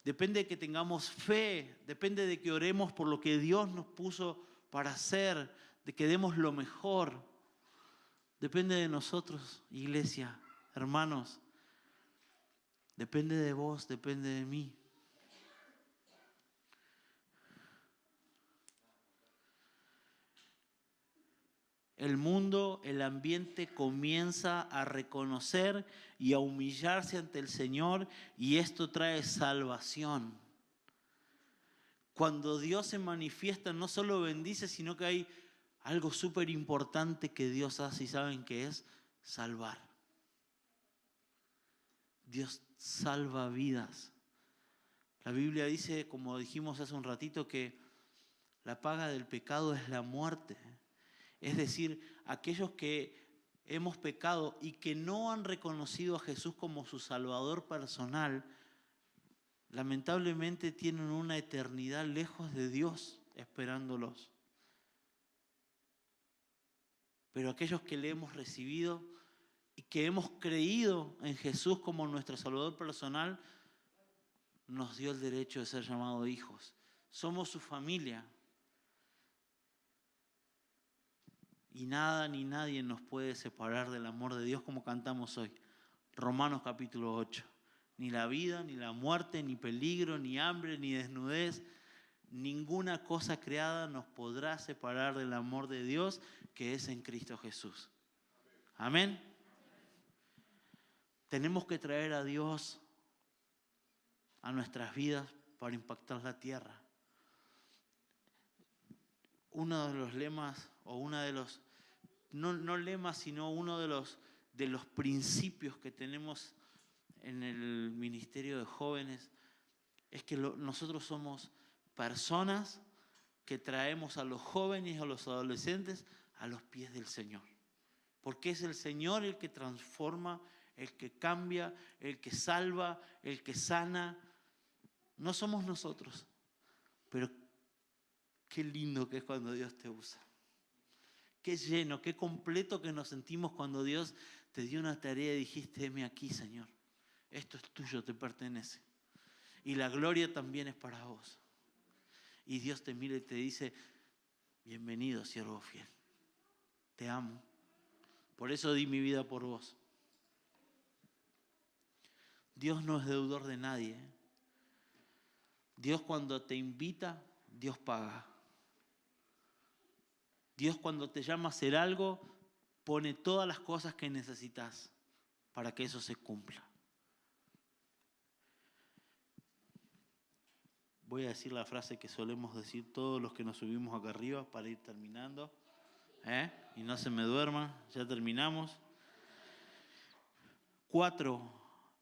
Depende de que tengamos fe. Depende de que oremos por lo que Dios nos puso para hacer. De que demos lo mejor. Depende de nosotros, iglesia, hermanos. Depende de vos, depende de mí. El mundo, el ambiente comienza a reconocer y a humillarse ante el Señor, y esto trae salvación. Cuando Dios se manifiesta, no solo bendice, sino que hay algo súper importante que Dios hace, y ¿saben qué es? Salvar. Dios salva vidas. La Biblia dice, como dijimos hace un ratito, que la paga del pecado es la muerte. Es decir, aquellos que hemos pecado y que no han reconocido a Jesús como su Salvador personal, lamentablemente tienen una eternidad lejos de Dios esperándolos. Pero aquellos que le hemos recibido y que hemos creído en Jesús como nuestro Salvador personal, nos dio el derecho de ser llamados hijos. Somos su familia. Y nada ni nadie nos puede separar del amor de Dios, como cantamos hoy. Romanos capítulo 8. Ni la vida, ni la muerte, ni peligro, ni hambre, ni desnudez, ninguna cosa creada nos podrá separar del amor de Dios que es en Cristo Jesús. Amén. Tenemos que traer a Dios a nuestras vidas para impactar la tierra. Uno de los lemas, o uno de los, no lemas, sino uno de los principios que tenemos en el ministerio de jóvenes, es que nosotros somos personas que traemos a los jóvenes y a los adolescentes a los pies del Señor. Porque es el Señor el que transforma, el que cambia, el que salva, el que sana. No somos nosotros, pero qué lindo que es cuando Dios te usa. Qué lleno, qué completo que nos sentimos cuando Dios te dio una tarea y dijiste, heme aquí, Señor. Esto es tuyo, te pertenece. Y la gloria también es para vos. Y Dios te mira y te dice, bienvenido, siervo fiel. Te amo. Por eso di mi vida por vos. Dios no es deudor de nadie. Dios cuando te invita, Dios paga. Dios cuando te llama a hacer algo, pone todas las cosas que necesitas para que eso se cumpla. Voy a decir la frase que solemos decir todos los que nos subimos acá arriba para ir terminando. Y no se me duerman, ya terminamos. 4.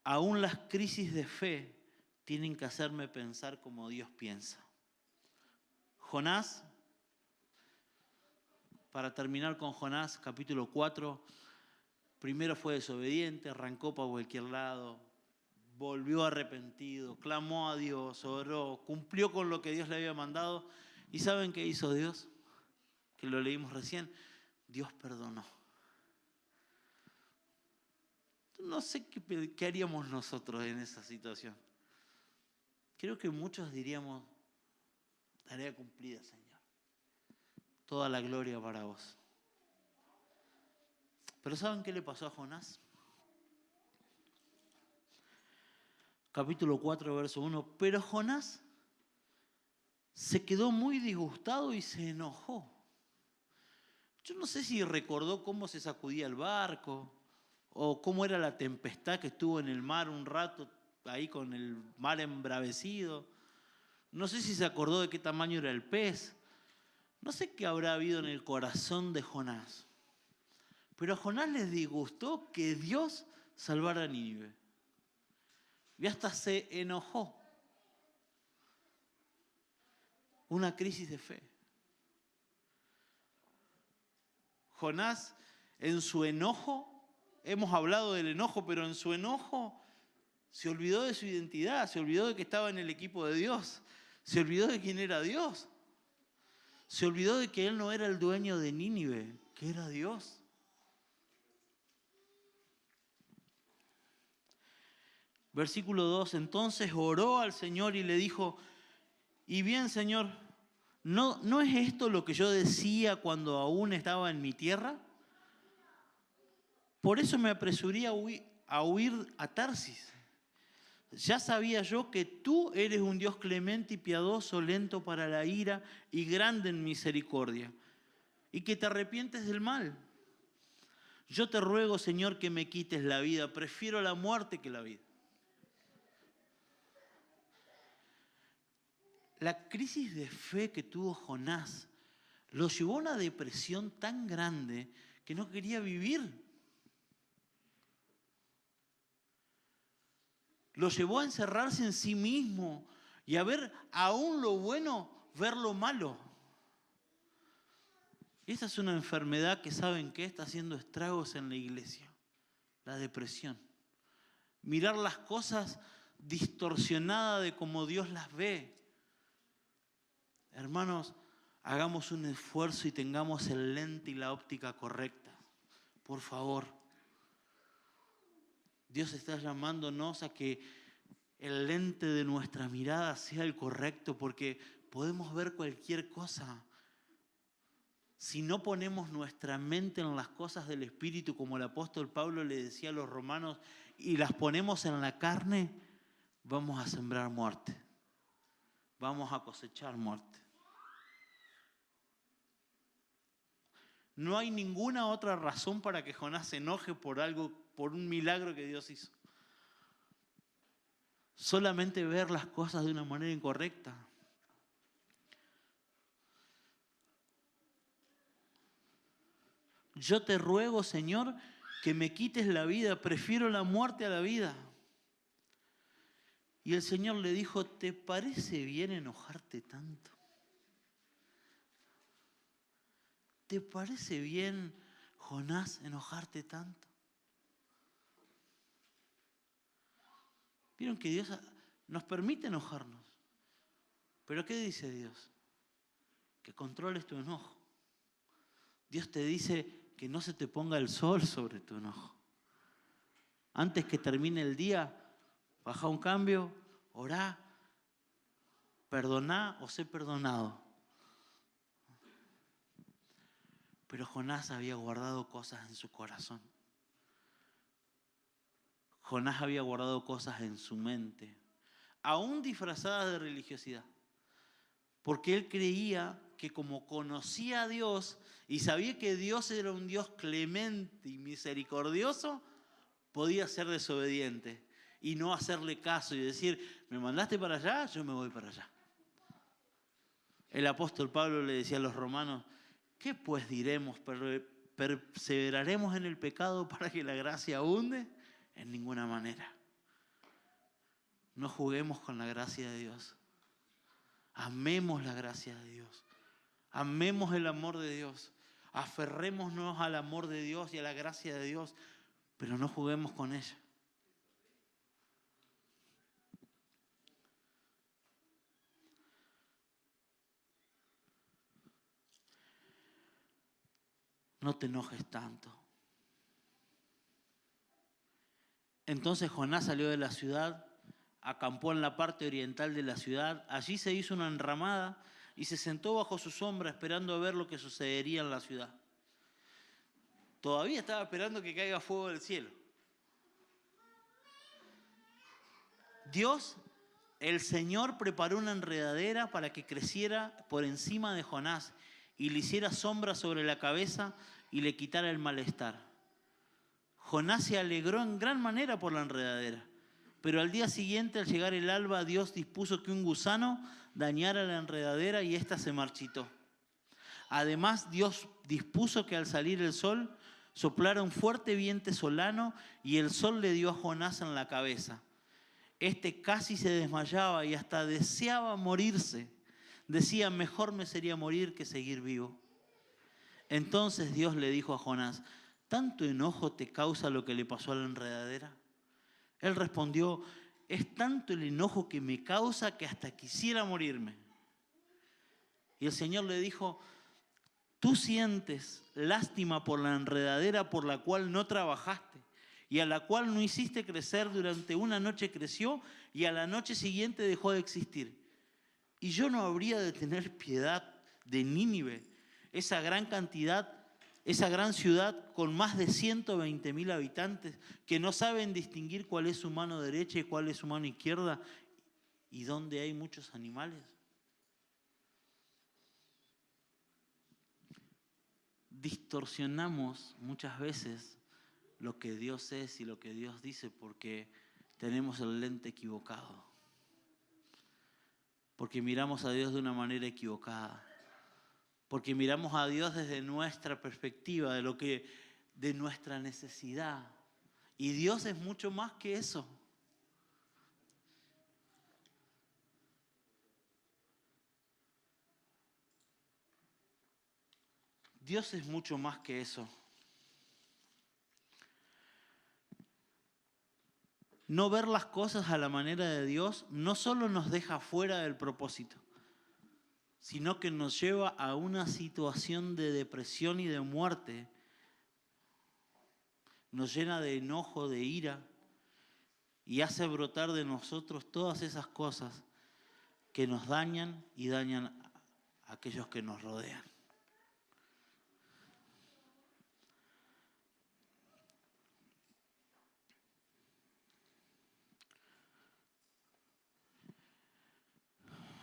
Aún las crisis de fe tienen que hacerme pensar como Dios piensa. Jonás, para terminar con Jonás, capítulo 4, primero fue desobediente, arrancó para cualquier lado, volvió arrepentido, clamó a Dios, oró, cumplió con lo que Dios le había mandado. ¿Y saben qué hizo Dios? Que lo leímos recién. Dios perdonó. No sé qué haríamos nosotros en esa situación. Creo que muchos diríamos, tarea cumplida, Señor. Toda la gloria para vos. Pero ¿saben qué le pasó a Jonás? Capítulo 4, verso 1. Pero Jonás se quedó muy disgustado y se enojó. Yo no sé si recordó cómo se sacudía el barco o cómo era la tempestad que estuvo en el mar un rato ahí con el mar embravecido. No sé si se acordó de qué tamaño era el pez. No sé qué habrá habido en el corazón de Jonás. Pero a Jonás les disgustó que Dios salvara a Nínive. Y hasta se enojó. Una crisis de fe. Jonás, en su enojo, hemos hablado del enojo, pero en su enojo se olvidó de su identidad, se olvidó de que estaba en el equipo de Dios, se olvidó de quién era Dios, se olvidó de que él no era el dueño de Nínive, que era Dios. Versículo 2, entonces oró al Señor y le dijo, y bien, Señor, ¿no es esto lo que yo decía cuando aún estaba en mi tierra? Por eso me apresuré a huir a Tarsis. Ya sabía yo que tú eres un Dios clemente y piadoso, lento para la ira y grande en misericordia, y que te arrepientes del mal. Yo te ruego, Señor, que me quites la vida. Prefiero la muerte que la vida. La crisis de fe que tuvo Jonás lo llevó a una depresión tan grande que no quería vivir. Lo llevó a encerrarse en sí mismo y a ver aún lo bueno, ver lo malo. Y esta es una enfermedad que, ¿saben qué? Está haciendo estragos en la iglesia. La depresión. Mirar las cosas distorsionadas de cómo Dios las ve. Hermanos, hagamos un esfuerzo y tengamos el lente y la óptica correcta. Por favor. Dios está llamándonos a que el lente de nuestra mirada sea el correcto, porque podemos ver cualquier cosa. Si no ponemos nuestra mente en las cosas del Espíritu, como el apóstol Pablo le decía a los romanos, y las ponemos en la carne, vamos a sembrar muerte. Vamos a cosechar muerte. No hay ninguna otra razón para que Jonás se enoje por algo, por un milagro que Dios hizo. Solamente ver las cosas de una manera incorrecta. Yo te ruego, Señor, que me quites la vida, prefiero la muerte a la vida. Y el Señor le dijo, ¿te parece bien enojarte tanto? ¿Te parece bien, Jonás, enojarte tanto? Vieron que Dios nos permite enojarnos. ¿Pero qué dice Dios? Que controles tu enojo. Dios te dice que no se te ponga el sol sobre tu enojo. Antes que termine el día, baja un cambio, orá, perdoná o sé perdonado. Pero Jonás había guardado cosas en su corazón. Jonás había guardado cosas en su mente, aún disfrazadas de religiosidad. Porque él creía que como conocía a Dios y sabía que Dios era un Dios clemente y misericordioso, podía ser desobediente y no hacerle caso y decir, me mandaste para allá, yo me voy para allá. El apóstol Pablo le decía a los romanos, ¿qué pues diremos? ¿Perseveraremos en el pecado para que la gracia abunde? En ninguna manera. No juguemos con la gracia de Dios. Amemos la gracia de Dios. Amemos el amor de Dios. Aferrémonos al amor de Dios y a la gracia de Dios, pero no juguemos con ella. No te enojes tanto. Entonces Jonás salió de la ciudad, acampó en la parte oriental de la ciudad. Allí se hizo una enramada y se sentó bajo su sombra esperando a ver lo que sucedería en la ciudad. Todavía estaba esperando que caiga fuego del cielo. Dios, el Señor, preparó una enredadera para que creciera por encima de Jonás y le hiciera sombra sobre la cabeza y le quitara el malestar. Jonás se alegró en gran manera por la enredadera, pero al día siguiente, al llegar el alba, Dios dispuso que un gusano dañara la enredadera y ésta se marchitó. Además, Dios dispuso que al salir el sol, soplara un fuerte viento solano y el sol le dio a Jonás en la cabeza. Este casi se desmayaba y hasta deseaba morirse. Decía, mejor me sería morir que seguir vivo. Entonces Dios le dijo a Jonás, ¿tanto enojo te causa lo que le pasó a la enredadera? Él respondió, es tanto el enojo que me causa que hasta quisiera morirme. Y el Señor le dijo, tú sientes lástima por la enredadera por la cual no trabajaste y a la cual no hiciste crecer, durante una noche creció y a la noche siguiente dejó de existir. Y yo no habría de tener piedad de Nínive, esa gran ciudad con más de 120.000 habitantes que no saben distinguir cuál es su mano derecha y cuál es su mano izquierda y donde hay muchos animales. Distorsionamos muchas veces lo que Dios es y lo que Dios dice porque tenemos el lente equivocado. Porque miramos a Dios de una manera equivocada. Porque miramos a Dios desde nuestra perspectiva, de nuestra necesidad. Y Dios es mucho más que eso. Dios es mucho más que eso. No ver las cosas a la manera de Dios no solo nos deja fuera del propósito, sino que nos lleva a una situación de depresión y de muerte. Nos llena de enojo, de ira, y hace brotar de nosotros todas esas cosas que nos dañan y dañan a aquellos que nos rodean.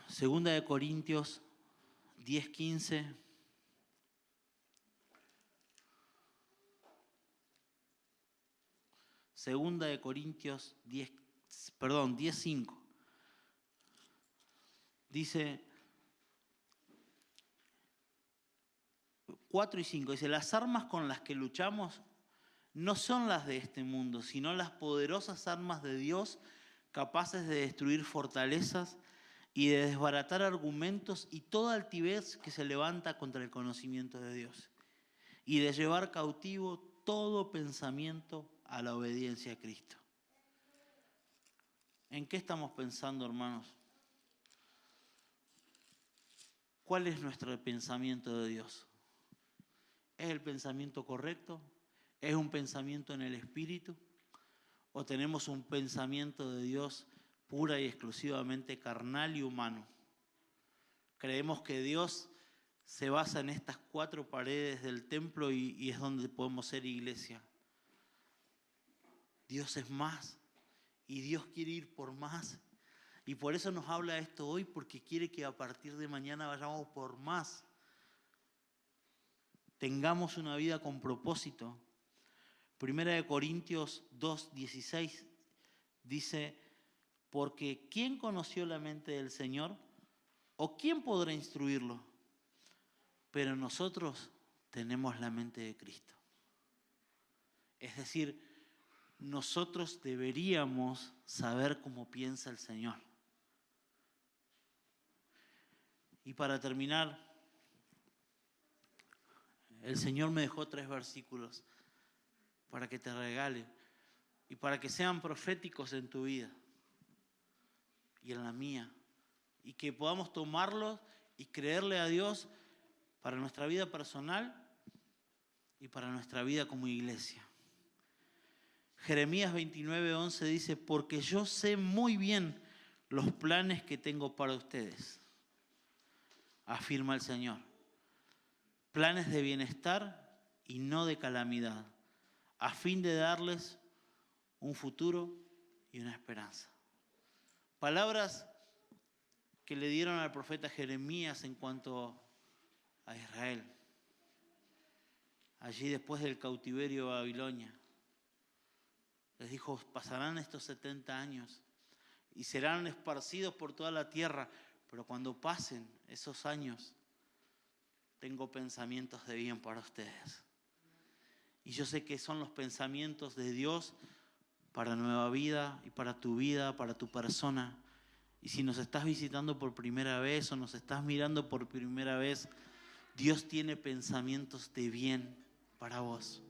Segunda de Corintios 10:15. Segunda de Corintios 10:5. Dice 4 y 5. Dice, las armas con las que luchamos no son las de este mundo, sino las poderosas armas de Dios, capaces de destruir fortalezas y de desbaratar argumentos y toda altivez que se levanta contra el conocimiento de Dios, y de llevar cautivo todo pensamiento a la obediencia a Cristo. ¿En qué estamos pensando, hermanos? ¿Cuál es nuestro pensamiento de Dios? ¿Es el pensamiento correcto? ¿Es un pensamiento en el Espíritu? ¿O tenemos un pensamiento de Dios pura y exclusivamente carnal y humano? Creemos que Dios se basa en estas 4 paredes del templo y es donde podemos ser iglesia. Dios es más y Dios quiere ir por más. Y por eso nos habla esto hoy, porque quiere que a partir de mañana vayamos por más. Tengamos una vida con propósito. Primera de Corintios 2:16 dice, porque ¿quién conoció la mente del Señor? ¿O quién podrá instruirlo? Pero nosotros tenemos la mente de Cristo. Es decir, nosotros deberíamos saber cómo piensa el Señor. Y para terminar, el Señor me dejó 3 versículos para que te regale y para que sean proféticos en tu vida y en la mía, y que podamos tomarlos y creerle a Dios para nuestra vida personal y para nuestra vida como iglesia. Jeremías 29:11 dice, porque yo sé muy bien los planes que tengo para ustedes, afirma el Señor. Planes de bienestar y no de calamidad, a fin de darles un futuro y una esperanza. Palabras que le dieron al profeta Jeremías en cuanto a Israel, allí después del cautiverio de Babilonia. Les dijo, pasarán estos 70 años y serán esparcidos por toda la tierra, pero cuando pasen esos años, tengo pensamientos de bien para ustedes. Y yo sé que son los pensamientos de Dios para Nueva Vida y para tu vida, para tu persona. Y si nos estás visitando por primera vez o nos estás mirando por primera vez, Dios tiene pensamientos de bien para vos.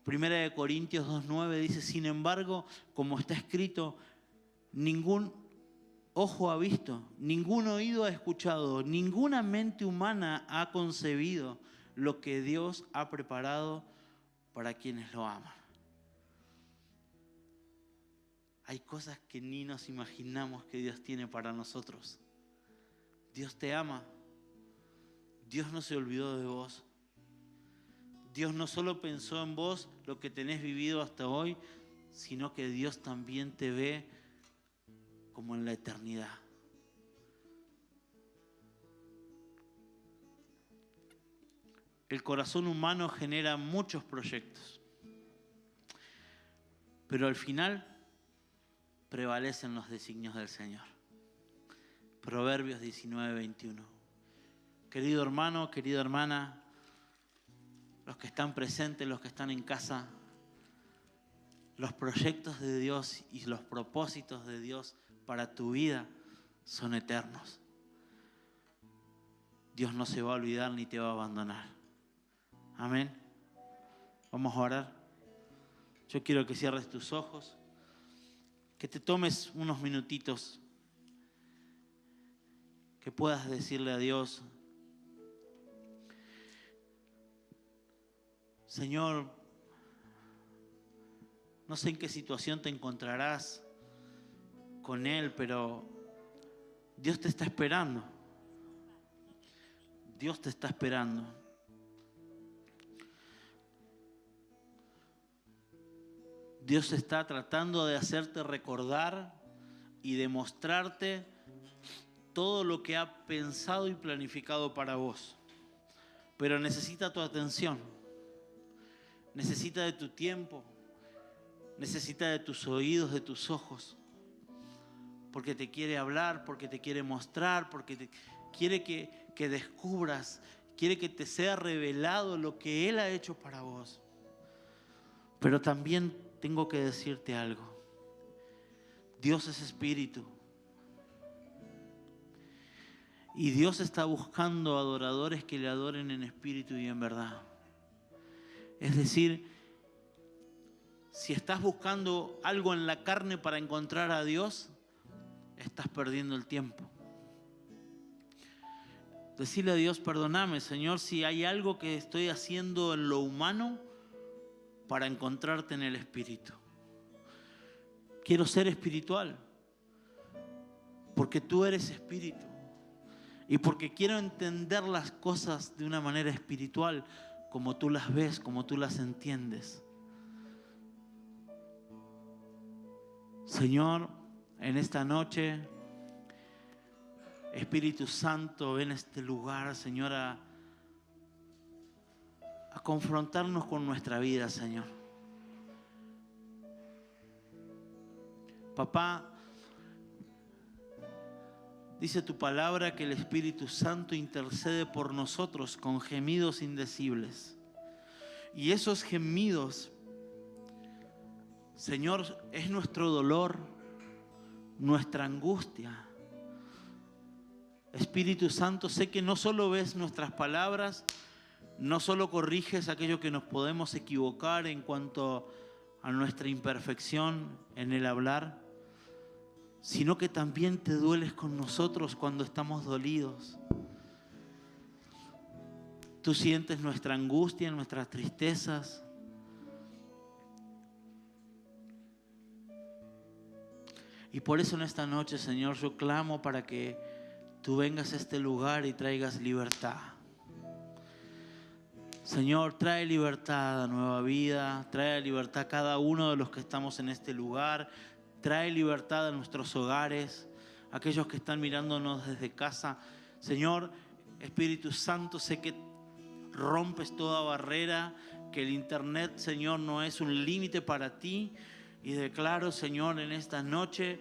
Primera de Corintios 2:9 dice, sin embargo, como está escrito, ningún ojo ha visto, ningún oído ha escuchado, ninguna mente humana ha concebido lo que Dios ha preparado para quienes lo aman. Hay cosas que ni nos imaginamos que Dios tiene para nosotros. Dios te ama. Dios no se olvidó de vos. Dios no solo pensó en vos lo que tenés vivido hasta hoy, sino que Dios también te ve como en la eternidad. El corazón humano genera muchos proyectos, pero al final prevalecen los designios del Señor. Proverbios 19:21. Querido hermano, querida hermana, los que están presentes, los que están en casa, los proyectos de Dios y los propósitos de Dios para tu vida son eternos. Dios no se va a olvidar ni te va a abandonar. Amén. Vamos a orar. Yo quiero que cierres tus ojos, que te tomes unos minutitos, que puedas decirle a Dios: Señor, no sé en qué situación te encontrarás con Él, pero Dios te está esperando. Dios te está esperando. Dios está tratando de hacerte recordar y de mostrarte todo lo que ha pensado y planificado para vos. Pero necesita tu atención, necesita de tu tiempo, necesita de tus oídos, de tus ojos, porque te quiere hablar, porque te quiere mostrar, porque quiere que descubras, quiere que te sea revelado lo que Él ha hecho para vos. Pero también tengo que decirte algo. Dios es espíritu. Y Dios está buscando adoradores que le adoren en espíritu y en verdad. Es decir, si estás buscando algo en la carne para encontrar a Dios, estás perdiendo el tiempo. Decirle a Dios: perdóname, Señor, si hay algo que estoy haciendo en lo humano para encontrarte en el espíritu. Quiero ser espiritual, porque tú eres espíritu. Y porque quiero entender las cosas de una manera espiritual, como tú las ves, como tú las entiendes. Señor, en esta noche, Espíritu Santo, ven a este lugar, Señor, a confrontarnos con nuestra vida, Señor. Papá, dice tu palabra que el Espíritu Santo intercede por nosotros con gemidos indecibles. Y esos gemidos, Señor, es nuestro dolor, nuestra angustia. Espíritu Santo, sé que no solo ves nuestras palabras, no solo corriges aquello que nos podemos equivocar en cuanto a nuestra imperfección en el hablar, sino que también te dueles con nosotros cuando estamos dolidos. Tú sientes nuestra angustia, nuestras tristezas. Y por eso en esta noche, Señor, yo clamo para que tú vengas a este lugar y traigas libertad. Señor, trae libertad a Nueva Vida, trae libertad a cada uno de los que estamos en este lugar, trae libertad a nuestros hogares, aquellos que están mirándonos desde casa. Señor, Espíritu Santo, sé que rompes toda barrera, que el internet, Señor, no es un límite para ti. Y declaro, Señor, en esta noche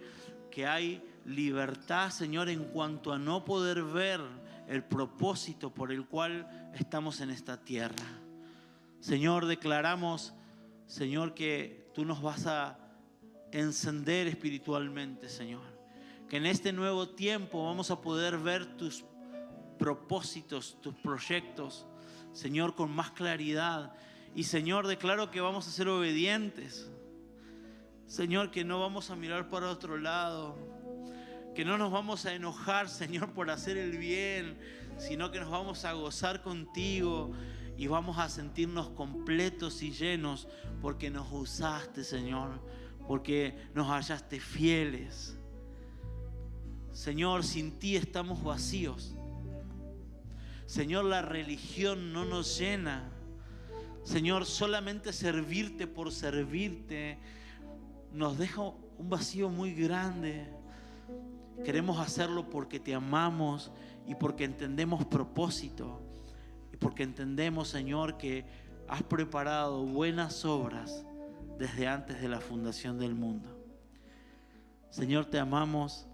que hay libertad, Señor, en cuanto a no poder ver el propósito por el cual estamos en esta tierra. Señor, declaramos, Señor, que tú nos vas a encender espiritualmente, Señor. Que en este nuevo tiempo vamos a poder ver tus propósitos, tus proyectos, Señor, con más claridad. Y, Señor, declaro que vamos a ser obedientes. Señor, que no vamos a mirar para otro lado, que no nos vamos a enojar, Señor, por hacer el bien, sino que nos vamos a gozar contigo y vamos a sentirnos completos y llenos porque nos usaste, Señor, porque nos hallaste fieles. Señor, sin ti estamos vacíos. Señor, la religión no nos llena. Señor, solamente servirte por servirte nos deja un vacío muy grande. Queremos hacerlo porque te amamos y porque entendemos propósito y porque entendemos, Señor, que has preparado buenas obras desde antes de la fundación del mundo. Señor, te amamos,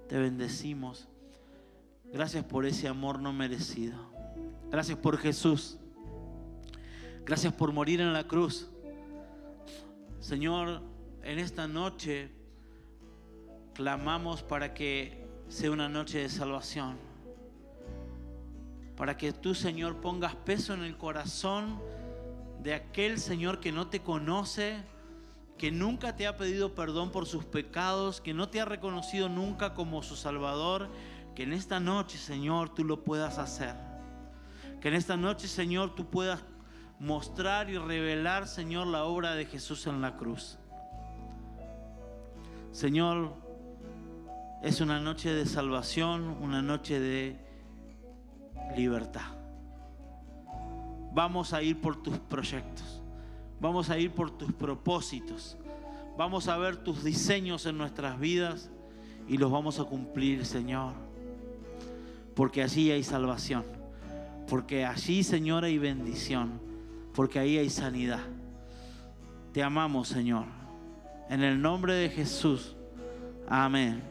te bendecimos. Gracias por ese amor no merecido. Gracias por Jesús. Gracias por morir en la cruz. Señor, en esta noche clamamos para que sea una noche de salvación, para que tú, Señor, pongas peso en el corazón de aquel, Señor, que no te conoce, que nunca te ha pedido perdón por sus pecados, que no te ha reconocido nunca como su Salvador. Que en esta noche, Señor, tú lo puedas hacer. Que en esta noche, Señor, tú puedas mostrar y revelar, Señor, la obra de Jesús en la cruz. Señor, es una noche de salvación, una noche de libertad. Vamos a ir por tus proyectos, vamos a ir por tus propósitos, vamos a ver tus diseños en nuestras vidas y los vamos a cumplir, Señor, porque allí hay salvación, porque allí, Señor, hay bendición, porque ahí hay sanidad. Te amamos, Señor, en el nombre de Jesús. Amén.